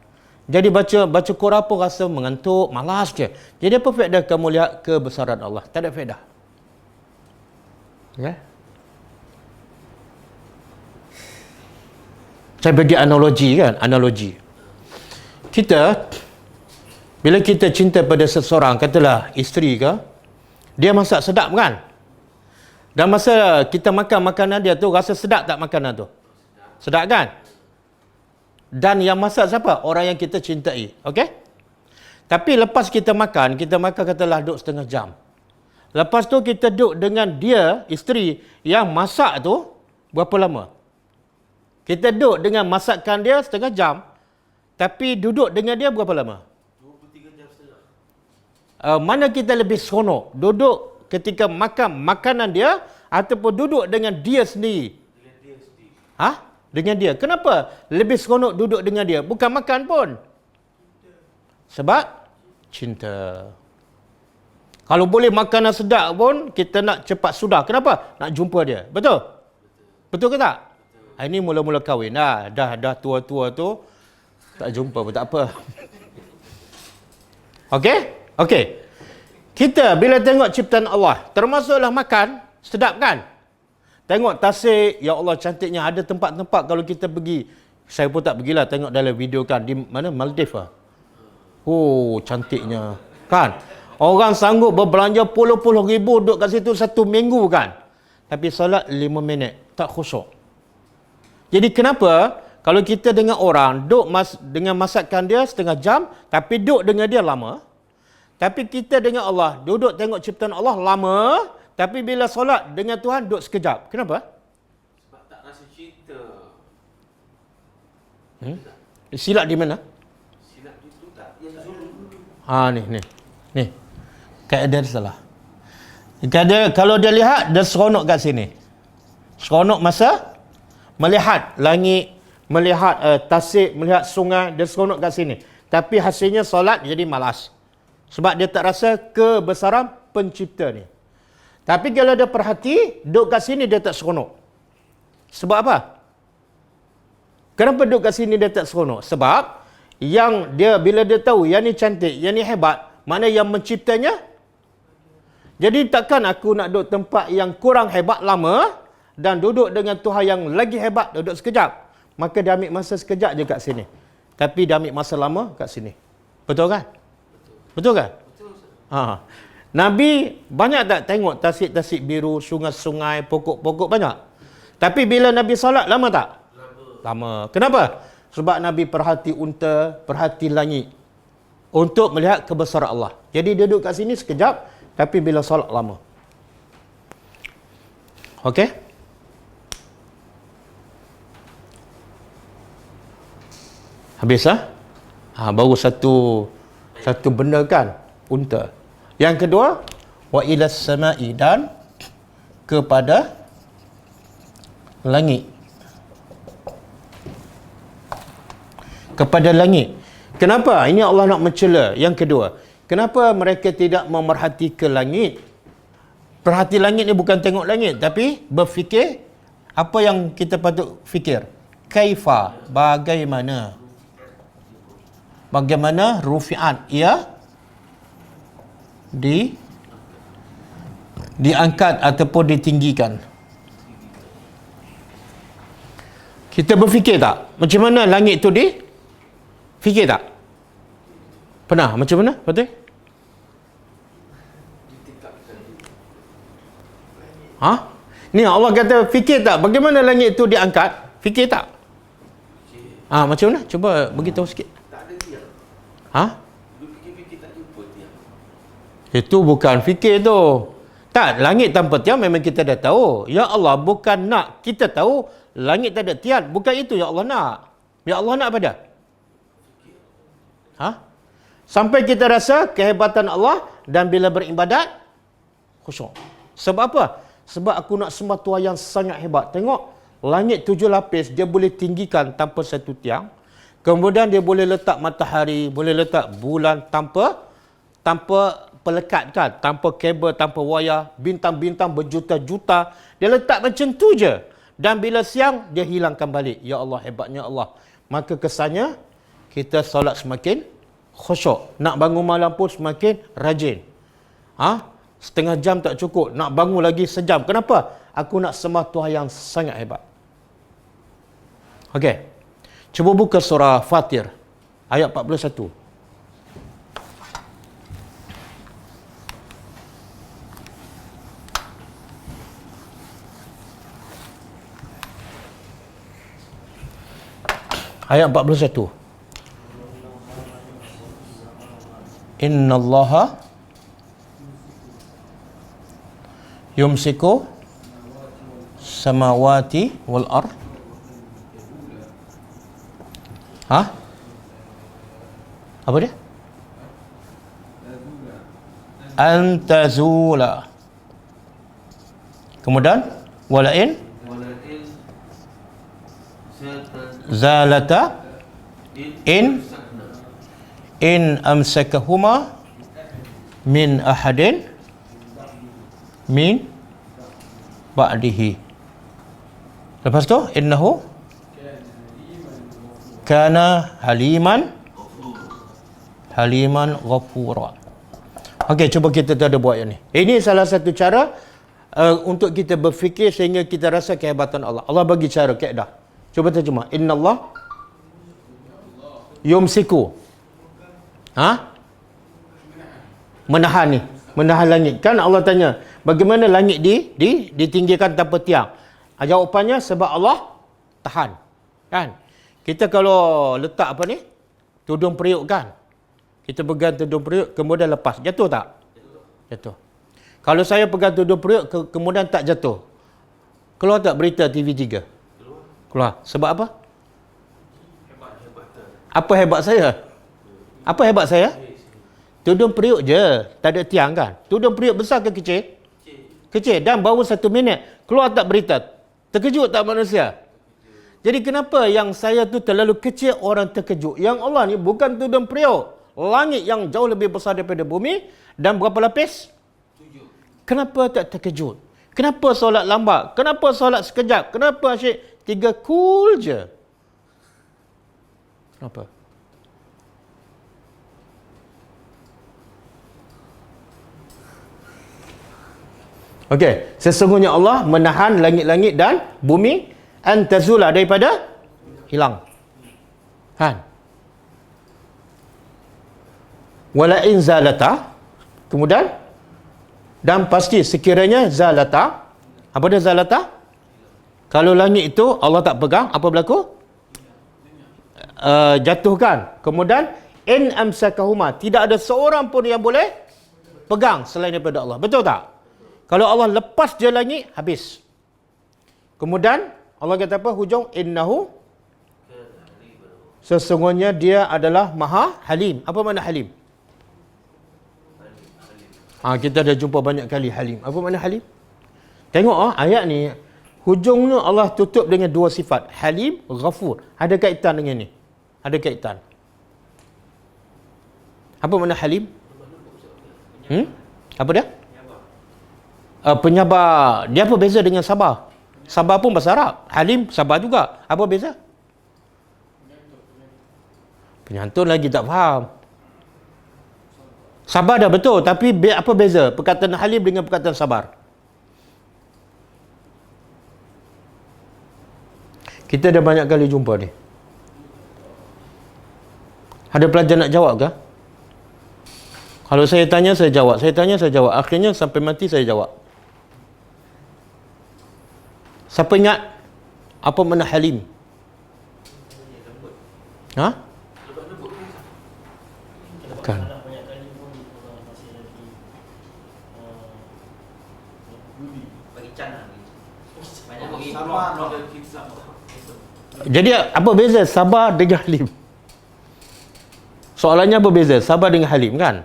Jadi baca Quran pun rasa mengantuk, malas je. Jadi apa faedah kamu lihat kebesaran Allah? Tak ada faedah. Ya? Saya bagi analogi kan, analogi. Bila kita cinta pada seseorang, katalah isteri ke, dia masak sedap kan? Dan masa kita makan makanan dia tu, rasa sedap tak makanan tu? Sedap kan? Dan yang masak siapa? Orang yang kita cintai. Okey? Tapi lepas kita makan katalah duduk setengah jam. Lepas tu kita duduk dengan dia, isteri yang masak tu, berapa lama? Kita duduk dengan masakan dia setengah jam, tapi duduk dengan dia berapa lama? 23 jam setengah. Mana kita lebih seronok? Duduk ketika makan makanan dia ataupun duduk dengan dia sendiri? Dengan dia sendiri. dengan dia. Kenapa lebih seronok duduk dengan dia? Bukan makan pun. Sebab cinta. Kalau boleh makanan sedap pun, kita nak cepat sudah. Kenapa? Nak jumpa dia. Betul? Betul ke tak? Ini mula-mula kahwin. Dah tua-tua tu, tak jumpa pun tak apa. Okey? Okey. Kita bila tengok ciptaan Allah, termasuklah makan, sedap kan? Tengok tasik, ya Allah cantiknya. Ada tempat-tempat kalau kita pergi, saya pun tak pergilah, tengok dalam video kan, di mana? Maldives lah. Oh, cantiknya. Kan? Orang sanggup berbelanja puluh-puluh ribu duduk kat situ 1 minggu kan? Tapi solat 5 minit, tak khusyuk. Jadi kenapa? Kalau kita dengan orang, duduk dengan masakan dia setengah jam, tapi duduk dengan dia lama. Tapi kita dengan Allah, duduk tengok ciptaan Allah lama, tapi bila solat dengan Tuhan, duduk sekejap. Kenapa? Sebab tak rasa cinta. Silap di mana? Silap itu tak. Yang zulm. Ni. Kaedah dia salah. Kalau dia lihat, dia seronok kat sini. Seronok masa melihat langit, melihat tasik, melihat sungai, dia seronok kat sini. Tapi hasilnya solat jadi malas. Sebab dia tak rasa kebesaran pencipta ni. Tapi kalau dia perhati, duduk kat sini dia tak seronok. Sebab apa? Kenapa duduk kat sini dia tak seronok? Sebab yang dia, bila dia tahu yang ni cantik, yang ni hebat, mana yang menciptanya? Jadi takkan aku nak duduk tempat yang kurang hebat lama dan duduk dengan Tuhan yang lagi hebat, duduk sekejap. Maka dia ambil masa sekejap je kat sini. Tapi dia ambil masa lama kat sini. Betul kan? Betul kan? Betul. Nabi banyak tak tengok tasik-tasik biru, sungai-sungai, pokok-pokok banyak? Tapi bila Nabi solat, lama tak? Lama. Kenapa? Sebab Nabi perhati unta, perhati langit. Untuk melihat kebesaran Allah. Jadi dia duduk kat sini sekejap, tapi bila solat lama. Okey? Habis lah? Baru satu benda kan? Unta. Yang kedua, wa ilas sama'i, dan kepada langit. Kepada langit. Kenapa? Ini Allah nak mencela. Yang kedua, kenapa mereka tidak memerhati ke langit? Perhati langit ni bukan tengok langit, tapi berfikir apa yang kita patut fikir. Kaifa, bagaimana rufi'at, ia diangkat ataupun ditinggikan. Kita berfikir tak? Macam mana langit tu fikir tak? Pernah? Macam mana? Betul? Ni Allah kata fikir tak? Bagaimana langit tu diangkat? Fikir tak? Macam mana? Cuba beritahu sikit. Tak ada tiang. Dulu fikir-fikir tak jumpa tiang. Itu bukan fikir tu. Tak, langit tanpa tiang memang kita dah tahu. Ya Allah bukan nak kita tahu langit tak ada tiang. Bukan itu ya Allah nak. Ya Allah nak apa dah? Sampai kita rasa kehebatan Allah dan bila beribadat khusyuk. Sebab apa? Sebab aku nak sembah Tuhan yang sangat hebat. Tengok, langit 7 lapis dia boleh tinggikan tanpa satu tiang. Kemudian dia boleh letak matahari, boleh letak bulan tanpa pelekat kan, tanpa kabel, tanpa wayar, bintang-bintang berjuta-juta. Dia letak macam tu je. Dan bila siang dia hilangkan balik. Ya Allah, hebatnya Allah. Maka kesannya kita solat semakin khusyuk. Nak bangun malam pun semakin rajin. Setengah jam tak cukup. Nak bangun lagi sejam. Kenapa? Aku nak sembah Tuhan yang sangat hebat. Okey. Cuba buka surah Fatir. Ayat 41. Ayat 41. Innallaha yumsiku samawati wal ard. Apa dia? Antazula. Kemudian walain zalata in amsakahuma min ahadin min ba'dihi. Lepas tu innahu kana haliman ghafura. Okey, cuba kita ada buat yang ni. Ini salah satu cara untuk kita berfikir sehingga kita rasa kehebatan Allah. Allah bagi cara kaedah. Cuba terjemah. Innallah yumsiku. Menahan ni. Menahan langit. Kan Allah tanya, bagaimana langit ditinggikan tanpa tiang? Jawapannya sebab Allah tahan. Kan? Kita kalau letak apa ni? Tudung periuk kan? Kita pegang tudung periuk, kemudian lepas. Jatuh tak? Jatuh. Kalau saya pegang tudung periuk, kemudian tak jatuh. Keluar tak berita TV3? Keluar. Sebab apa? Apa hebat saya? Apa hebat saya? Tudung periuk je. Tak ada tiang kan? Tudung periuk besar ke kecil? Kecil. Dan baru 1 minit. Keluar tak berita? Terkejut tak manusia? Jadi kenapa yang saya tu terlalu kecil orang terkejut? Yang Allah ni bukan tudung periuk. Langit yang jauh lebih besar daripada bumi. Dan berapa lapis? 7. Kenapa tak terkejut? Kenapa solat lambat? Kenapa solat sekejap? Kenapa asyik 3 cool je? Kenapa? Okey, sesungguhnya Allah menahan langit-langit dan bumi antazula daripada hilang. Kan? Wala in zalata, kemudian dan pasti sekiranya zalata. Apa dia zalata? Kalau langit itu Allah tak pegang, apa berlaku? Jatuhkan. Kemudian in amsakahuma, tidak ada seorang pun yang boleh pegang selain daripada Allah. Betul tak? Kalau Allah lepas je langit, habis. Kemudian Allah kata apa? Hujung innahu, sesungguhnya dia adalah maha halim. Apa makna halim? Kita dah jumpa banyak kali halim. Apa makna halim? Tengok ayat ni, hujungnya Allah tutup dengan 2 sifat. Halim, ghafur. Ada kaitan dengan ni. Ada kaitan. Apa makna halim? Apa dia? Penyabar. Dia apa beza dengan sabar? Sabar pun bahasa Arab. Halim, sabar juga. Apa beza? Penyantun lagi tak faham. Sabar dah betul, tapi apa beza perkataan halim dengan perkataan sabar? Kita dah banyak kali jumpa ni. Ada pelajar nak jawab ke? Kalau saya tanya, saya jawab. Saya tanya, saya jawab. Akhirnya sampai mati saya jawab. Siapa ingat apa makna halim? Bukan. Jadi apa beza sabar dengan halim? Soalannya apa beza sabar dengan halim kan?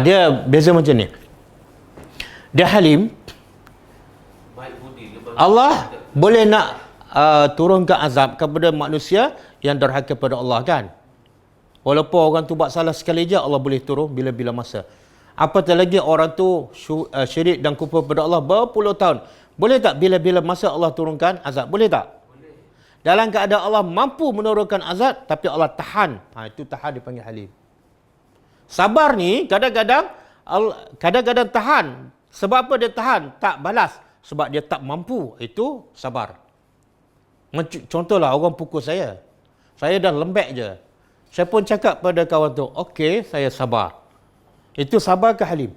Dia beza macam ni. Dia halim. Allah boleh nak turunkan azab kepada manusia yang derhaka kepada Allah kan? Walaupun orang tu buat salah sekali je, Allah boleh turun bila-bila masa. Apatah lagi orang tu syirik dan kufur kepada Allah berpuluh tahun. Boleh tak bila-bila masa Allah turunkan azab? Boleh tak? Boleh. Dalam keadaan Allah mampu menurunkan azab, tapi Allah tahan. Itu tahan dipanggil halim. Sabar ni kadang-kadang tahan. Sebab apa dia tahan? Tak balas. Sebab dia tak mampu. Itu sabar. Contohlah orang pukul saya. Saya dah lembek je. Saya pun cakap pada kawan tu, okey, saya sabar. Itu sabar ke halim?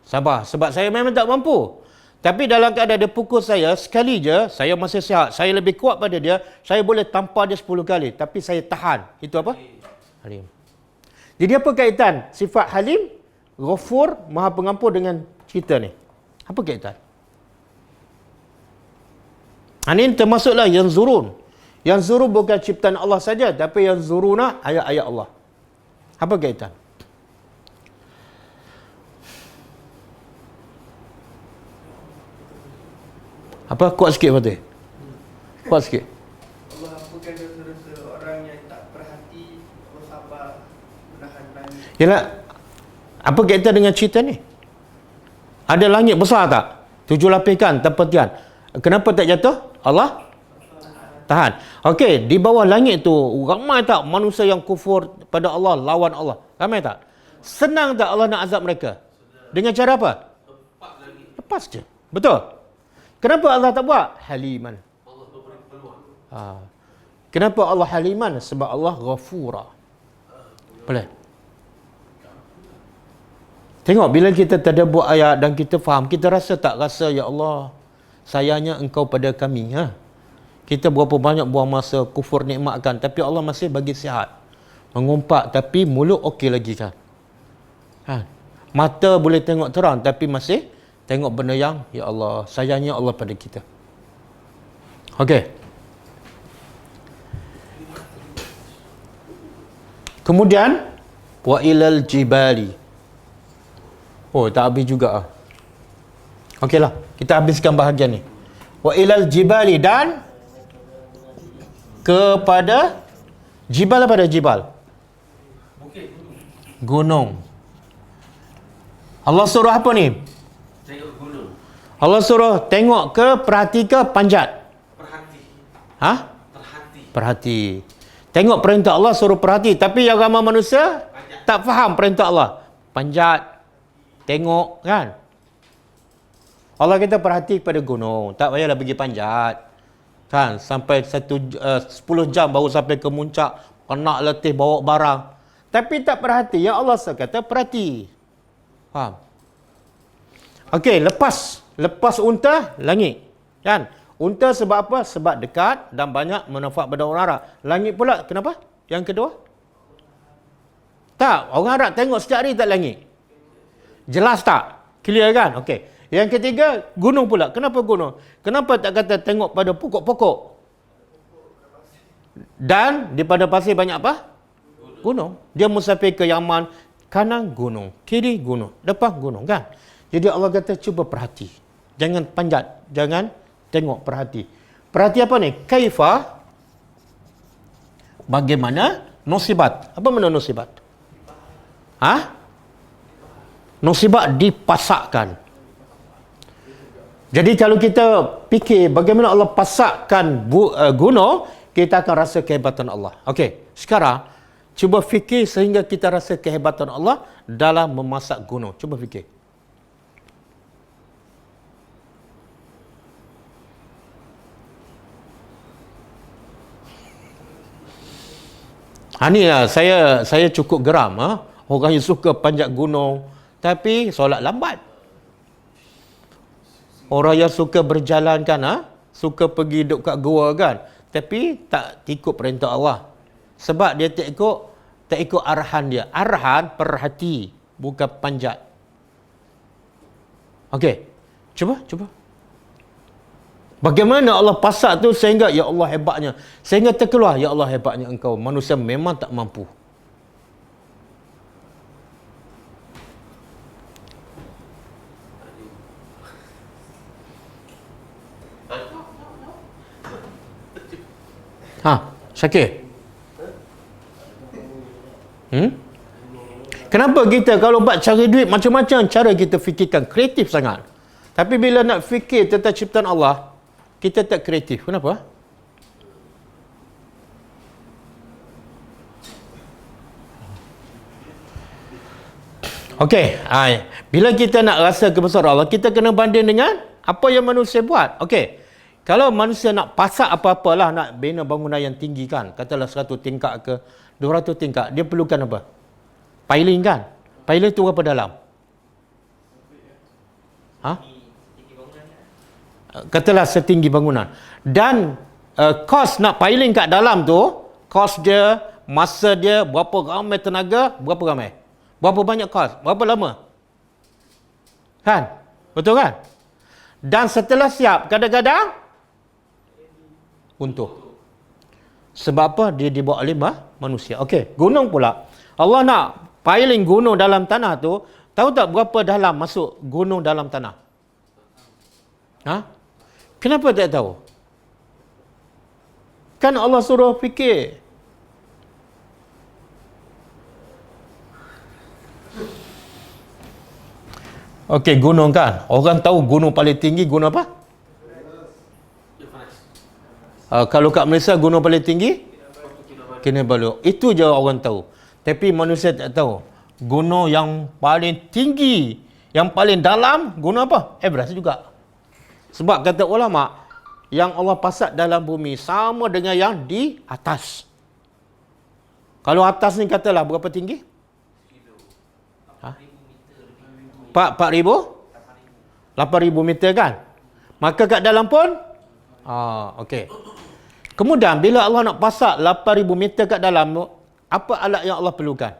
Sabar. Sebab saya memang tak mampu. Tapi dalam keadaan dia pukul saya, sekali je, saya masih sihat. Saya lebih kuat pada dia. Saya boleh tampar dia 10 kali. Tapi saya tahan. Itu apa? Halim. Jadi apa kaitan sifat halim, ghafur, maha pengampun dengan cerita ni? Apa kaitan? Ini termasuklah yang zurun. Yang zurun bukan ciptaan Allah saja, tapi yang zuruna ayat-ayat Allah. Apa kaitan? Apa? Kuat sikit Fatih. Kuat sikit. Allah apakan dosa-dosa orang yang tak perhati, Allah sabar menahan tangis. Yalah, apa kaitan dengan cerita ni? Ada langit besar tak? 7 lapisan tepian. Kenapa tak jatuh? Allah tahan. Okey, di bawah langit tu ramai tak manusia yang kufur pada Allah, lawan Allah? Ramai tak? Senang tak Allah nak azab mereka? Dengan cara apa? Lepas je. Betul? Kenapa Allah tak buat? Haliman. Allah memberi peluang. Kenapa Allah haliman? Sebab Allah ghafura. Boleh? Tengok bila kita tadabbur ayat dan kita faham, kita rasa tak rasa, ya Allah, sayangnya engkau pada kami. Kita berapa banyak buang masa kufur nikmatkan, tapi Allah masih bagi sihat. Mengumpat tapi mulut okey lagi kan. Mata boleh tengok terang tapi masih tengok benda yang, ya Allah, sayangnya Allah pada kita. Okey. Kemudian wa ilal jibali. Oh, tak habis juga. Okeylah, kita habiskan bahagian ni. Wa ilal jibali, dan kepada jibal. Apa pada jibal? Bukit. Gunung. Allah suruh apa ni? Tengok gunung. Allah suruh tengok ke, perhati ke, panjat? Perhati. Perhati. Perhati. Tengok perintah Allah suruh perhati, tapi yang ramai manusia tak faham perintah Allah. Panjat. Tengok kan? Allah kata perhati pada gunung, tak payahlah pergi panjat. Kan? Sampai 10 jam baru sampai ke muncak, penat letih bawa barang. Tapi tak perhati, yang Allah kata perhati. Faham? Okey, lepas unta, langit. Kan? Unta sebab apa? Sebab dekat dan banyak manfaat pada orang Arab. Langit pula kenapa? Yang kedua? Tak, orang Arab tengok setiap hari tak langit. Jelas tak? Clear kan? Okey. Yang ketiga, gunung pula. Kenapa gunung? Kenapa tak kata tengok pada pokok-pokok? Dan di pada pasir banyak apa? Gunung. Dia musafir ke Yaman, kanan gunung, kiri gunung, depan gunung kan? Jadi Allah kata cuba perhati. Jangan panjat, jangan tengok, perhati. Perhati apa ni? Kaifa, bagaimana, nusibat. Apa makna nusibat? Nusibat dipasakkan. Jadi kalau kita fikir bagaimana Allah pasakkan gunung, kita akan rasa kehebatan Allah. Okey, sekarang cuba fikir sehingga kita rasa kehebatan Allah dalam memasak gunung. Cuba fikir. Ni saya cukup geram. Orang yang suka panjat gunung tapi solat lambat. Orang yang suka berjalan kan, suka pergi duduk kat gua kan, tapi tak ikut perintah Allah. Sebab dia tak ikut arahan dia. Arahan perhati, bukan panjat. Okey. Cuba. Bagaimana Allah pasak tu sehingga ya Allah hebatnya. Sehingga terkeluar ya Allah hebatnya engkau. Manusia memang tak mampu. Syakir. Kenapa kita kalau buat cari duit macam-macam cara kita fikirkan, kreatif sangat. Tapi bila nak fikir tentang ciptaan Allah, kita tak kreatif. Kenapa? Okey, bila kita nak rasa kebesaran Allah, kita kena banding dengan apa yang manusia buat. Okey. Kalau manusia nak pasak apa-apalah, nak bina bangunan yang tinggi kan, katalah 100 tingkat ke 200 tingkat, dia perlukan apa? Piling kan? Piling tu berapa dalam? Katalah setinggi bangunan. Dan kos nak piling kat dalam tu, kos dia, masa dia, berapa ramai tenaga, berapa ramai? Berapa banyak kos? Berapa lama? Kan? Betul kan? Dan setelah siap, kadang-kadang runtuh. Sebab apa? Dia dibawa oleh manusia. Okey, gunung pula. Allah nak piling gunung dalam tanah tu, tahu tak berapa dalam masuk gunung dalam tanah? Kenapa tak tahu? Kan Allah suruh fikir. Okey, gunung kan. Orang tahu gunung paling tinggi gunung apa? Kalau kat Malaysia gunung paling tinggi Kinabalu. Itu je orang tahu. Tapi manusia tak tahu. Gunung yang paling tinggi, yang paling dalam, gunung apa? Everest juga. Sebab kata ulama, yang Allah pasat dalam bumi sama dengan yang di atas. Kalau atas ni katalah berapa tinggi? 4,000? 8,000 meter kan? Maka kat dalam pun okey. Kemudian bila Allah nak pasak 8,000 meter kat dalam, apa alat yang Allah perlukan?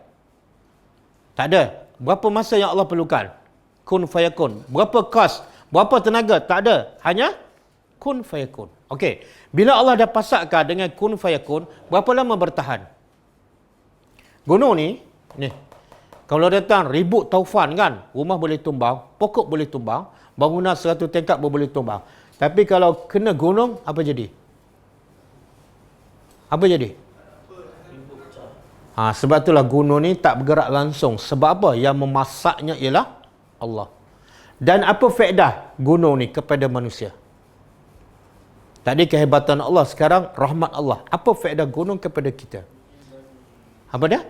Tak ada. Berapa masa yang Allah perlukan? Kun fayakun. Berapa kos? Berapa tenaga? Tak ada. Hanya kun fayakun. Okey. Bila Allah dah pasakkan dengan kun fayakun, berapa lama bertahan? Gunung ni, kalau datang ribut taufan kan, rumah boleh tumbang, pokok boleh tumbang, bangunan 100 tingkat pun boleh tumbang. Tapi kalau kena gunung, apa jadi? Apa jadi? Sebab itulah gunung ni tak bergerak langsung. Sebab apa? Yang memasaknya ialah Allah. Dan apa faedah gunung ni kepada manusia? Tadi kehebatan Allah, sekarang rahmat Allah. Apa faedah gunung kepada kita? Apa dia?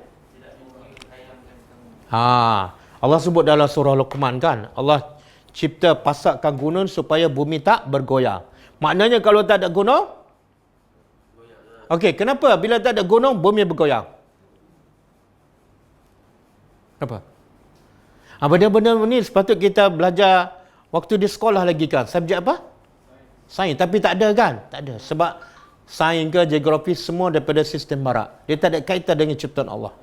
Allah sebut dalam surah Luqman kan, Allah cipta pasakkan gunung supaya bumi tak bergoyang. Maknanya kalau tak ada gunung, okey, kenapa bila tak ada gunung bumi bergoyang? Kenapa? Benda-benda ni sepatut kita belajar waktu di sekolah lagi kan. Subjek apa? Sains. Tapi tak ada kan? Tak ada. Sebab sains ke geografi semua daripada sistem barat. Dia tak ada kaitan dengan ciptaan Allah.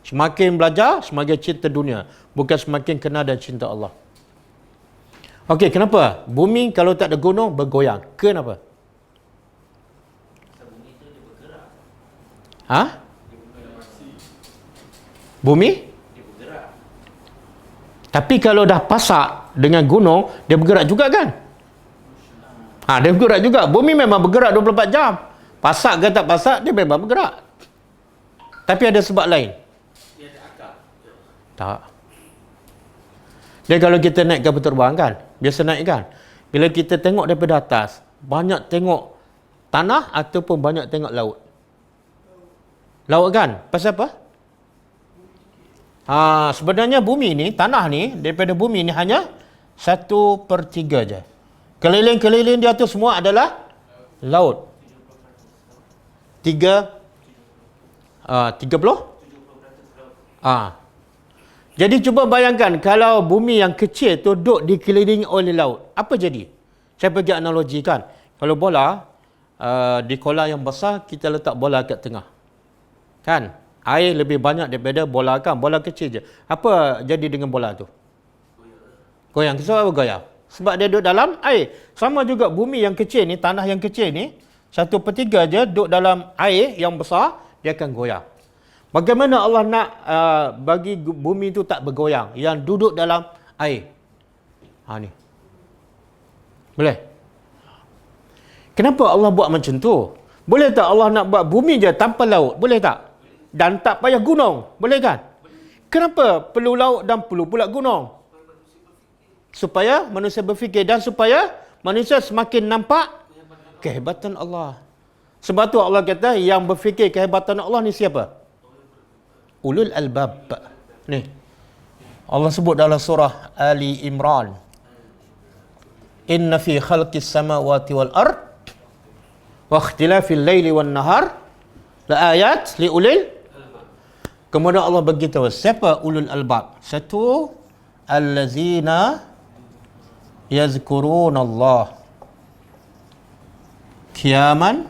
Semakin belajar, semakin cinta dunia. Bukan semakin kenal dan cinta Allah. Okey, kenapa? Bumi kalau tak ada gunung bergoyang. Kenapa? Bumi? Tapi kalau dah pasak dengan gunung, dia bergerak juga kan? Dia bergerak juga. Bumi memang bergerak 24 jam. Pasak ke tak pasak, dia memang bergerak. Tapi ada sebab lain. Dia ada akal. Tak. Dia kalau kita naik kapal terbang kan, biasa naik kan, bila kita tengok daripada atas, banyak tengok tanah ataupun banyak tengok laut. Laut kan? Pasal apa? Sebenarnya bumi ni, tanah ni, daripada bumi ni hanya 1/3 je. Keliling-keliling dia tu semua adalah laut. 30? Jadi cuba bayangkan kalau bumi yang kecil tu duduk dikelilingi oleh laut, apa jadi? Saya bagi analogi kan. Kalau bola di kolam yang besar, kita letak bola kat tengah. Kan? Air lebih banyak daripada bola kan. Bola kecil je. Apa jadi dengan bola tu? Goyang. Sebab apa goyang? Sebab dia duduk dalam air. Sama juga bumi yang kecil ni, tanah yang kecil ni, 1/3 je duduk dalam air yang besar, dia akan goyang. Bagaimana Allah nak bagi bumi tu tak bergoyang? Yang duduk dalam air. Ni. Boleh? Kenapa Allah buat macam tu? Boleh tak Allah nak buat bumi je tanpa laut? Boleh tak? Dan tak payah gunung. Boleh kan? Kenapa perlu laut dan perlu pula gunung? Supaya manusia berfikir dan supaya manusia semakin nampak kehebatan Allah. Sebab tu Allah kata yang berfikir kehebatan Allah ni siapa? Ulul albab. Ni. Allah sebut dalam surah Ali Imran. Inna fi khalqis samawati wal ard wa ikhtilafil laili wan nahar la ayat li ulil. Kemudian Allah beritahu siapa ulul albab? Satu, allazina yazkuruna Allah qiyaman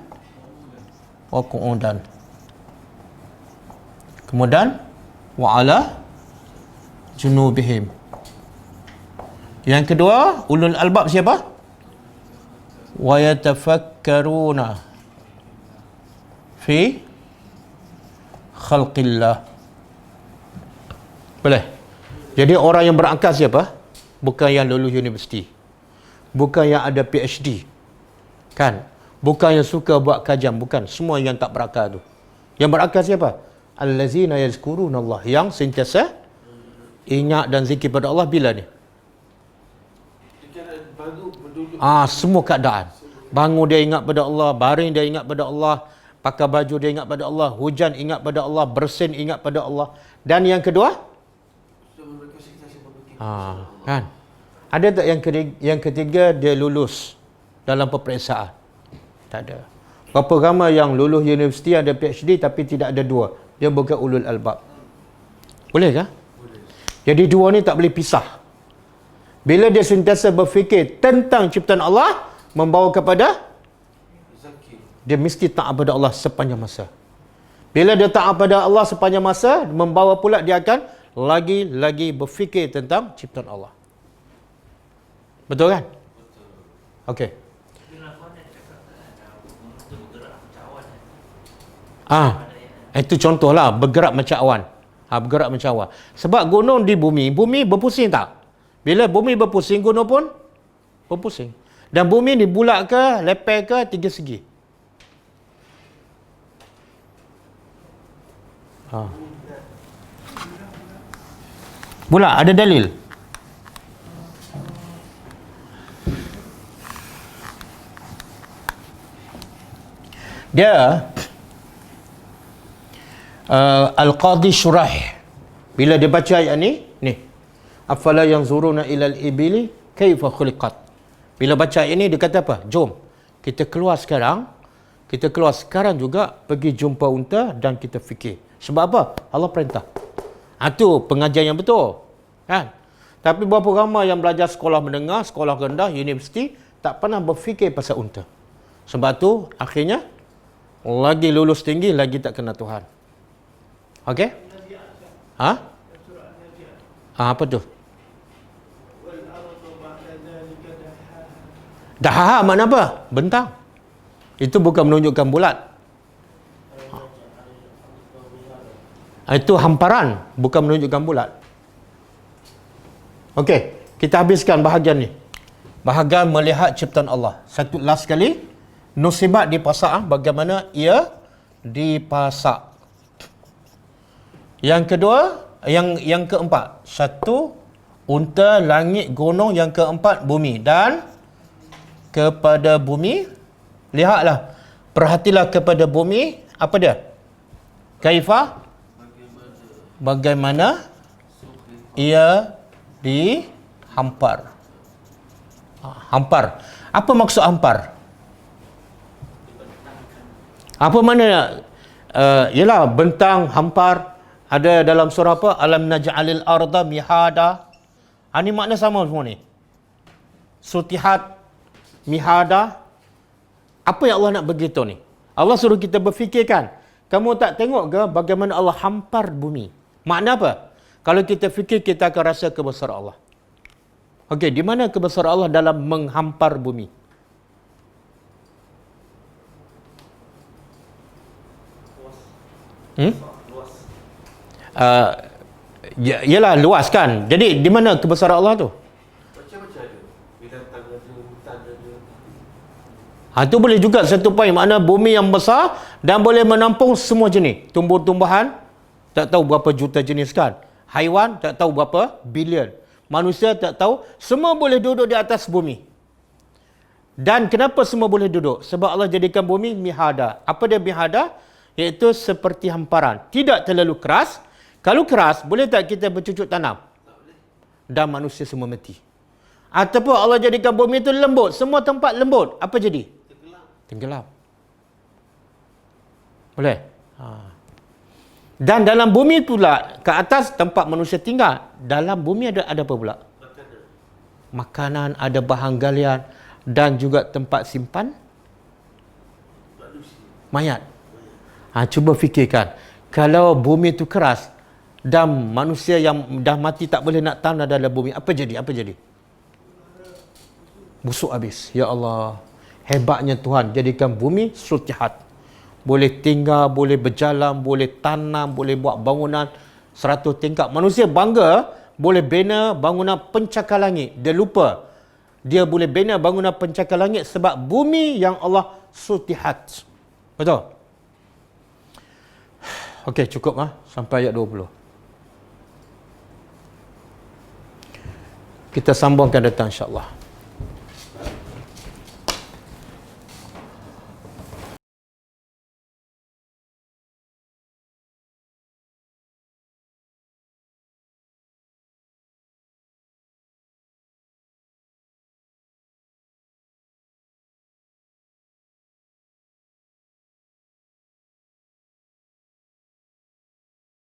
wa qu'udan. Kemudian wa ala junubihim. Yang kedua, ulul albab siapa? Wa yatafakkaruna fi khalqillah. Boleh? Jadi orang yang berakal siapa? Bukan yang lulus universiti. Bukan yang ada PhD. Kan? Bukan yang suka buat kajian, bukan. Semua yang tak berakal tu. Yang berakal siapa? Allazina yazkurunallah, yang sentiasa ingat dan zikir pada Allah bila ni? Dia baru berduduk. Semua keadaan. Bangun dia ingat pada Allah, baring dia ingat pada Allah, pakai baju dia ingat pada Allah, hujan ingat pada Allah, bersin ingat pada Allah. Dan yang kedua? Kan? Ada tak yang ketiga dia lulus dalam peperiksaan? Tak ada. Berapa ramai yang lulus universiti ada PhD tapi tidak ada dua. Dia bukan ulul albab. Boleh kah? Boleh. Jadi dua ni tak boleh pisah. Bila dia sentiasa berfikir tentang ciptaan Allah, membawa kepada Zakir. dia mesti taat pada Allah sepanjang masa. Bila dia taat pada Allah sepanjang masa, membawa pula dia akan lagi-lagi berfikir tentang ciptaan Allah. Betul kan? Betul. Okey. Itu contohlah bergerak macam awan. Bergerak macam awan. Sebab gunung di bumi berpusing tak? Bila bumi berpusing, gunung pun berpusing. Dan bumi ni bulat ke, lepek ke, tiga segi? Bulat, ada dalil? Dia Al-Qadhi Shuraih bila dia baca ayat ni afala yanzuruna ilal ibili kaifa khuliqat. Bila baca ayat ni dia kata apa? Jom kita keluar sekarang juga pergi jumpa unta dan kita fikir. Sebab apa? Allah perintah. Itu pengajian yang betul. Kan? Tapi berapa ramai yang belajar sekolah menengah, sekolah rendah, universiti tak pernah berfikir pasal unta. Sebab tu akhirnya lagi lulus tinggi lagi tak kenal Tuhan. Okey? Apa tu? Daha makna apa? Bentang. Itu bukan menunjukkan bulat. Itu hamparan, bukan menunjukkan bulat. Okey, kita habiskan bahagian ni. Bahagian melihat ciptaan Allah. Satu last sekali, nusibat dipasak, bagaimana ia dipasak. Yang kedua, yang keempat, satu unta, langit, gunung. Yang keempat, bumi. Dan kepada bumi, lihatlah, perhatilah kepada bumi, apa dia? Kaifa? Bagaimana ia dihampar. Hampar. Apa maksud hampar? Apa mana? Ialah bentang, hampar. Ada dalam surah apa? Alam naj'alil arda mihada. Ini makna sama semua ni. Sutihat, mihada. Apa yang Allah nak begitu ni? Allah suruh kita berfikirkan. Kamu tak tengok ke bagaimana Allah hampar bumi? Makna apa? Kalau kita fikir, kita akan rasa kebesaran Allah. Okey, di mana kebesaran Allah dalam menghampar bumi? Yalah, luas kan. Jadi di mana kebesaran Allah tu? Macam-macam ada. Binatang ada, hutan ada. Itu boleh juga satu poin. Makna bumi yang besar dan boleh menampung semua jenis. Tumbuh-tumbuhan, tak tahu berapa juta jenis kan. Haiwan, tak tahu berapa bilion. Manusia, tak tahu. Semua boleh duduk di atas bumi. Dan kenapa semua boleh duduk? Sebab Allah jadikan bumi mihada. Apa dia mihada? Iaitu seperti hamparan. Tidak terlalu keras. Kalau keras, boleh tak kita bercucuk tanam? Dan manusia semua mati. Ataupun Allah jadikan bumi itu lembut. Semua tempat lembut. Apa jadi? Tenggelam. Boleh? Dan dalam bumi pula, ke atas tempat manusia tinggal. Dalam bumi ada apa pula? Makanan, ada bahan galian. Dan juga tempat simpan mayat. Cuba fikirkan. Kalau bumi itu keras dan manusia yang dah mati tak boleh nak tanam dalam bumi, apa jadi? Apa jadi? Busuk habis. Ya Allah. Hebatnya Tuhan jadikan bumi sutihat. Boleh tinggal, boleh berjalan, boleh tanam, boleh buat bangunan 100 tingkat. Manusia bangga boleh bina bangunan pencakar langit. Dia lupa dia boleh bina bangunan pencakar langit sebab bumi yang Allah sutihat. Betul? Okey, cukup sampai ayat 20. Kita sambungkan datang insya-Allah.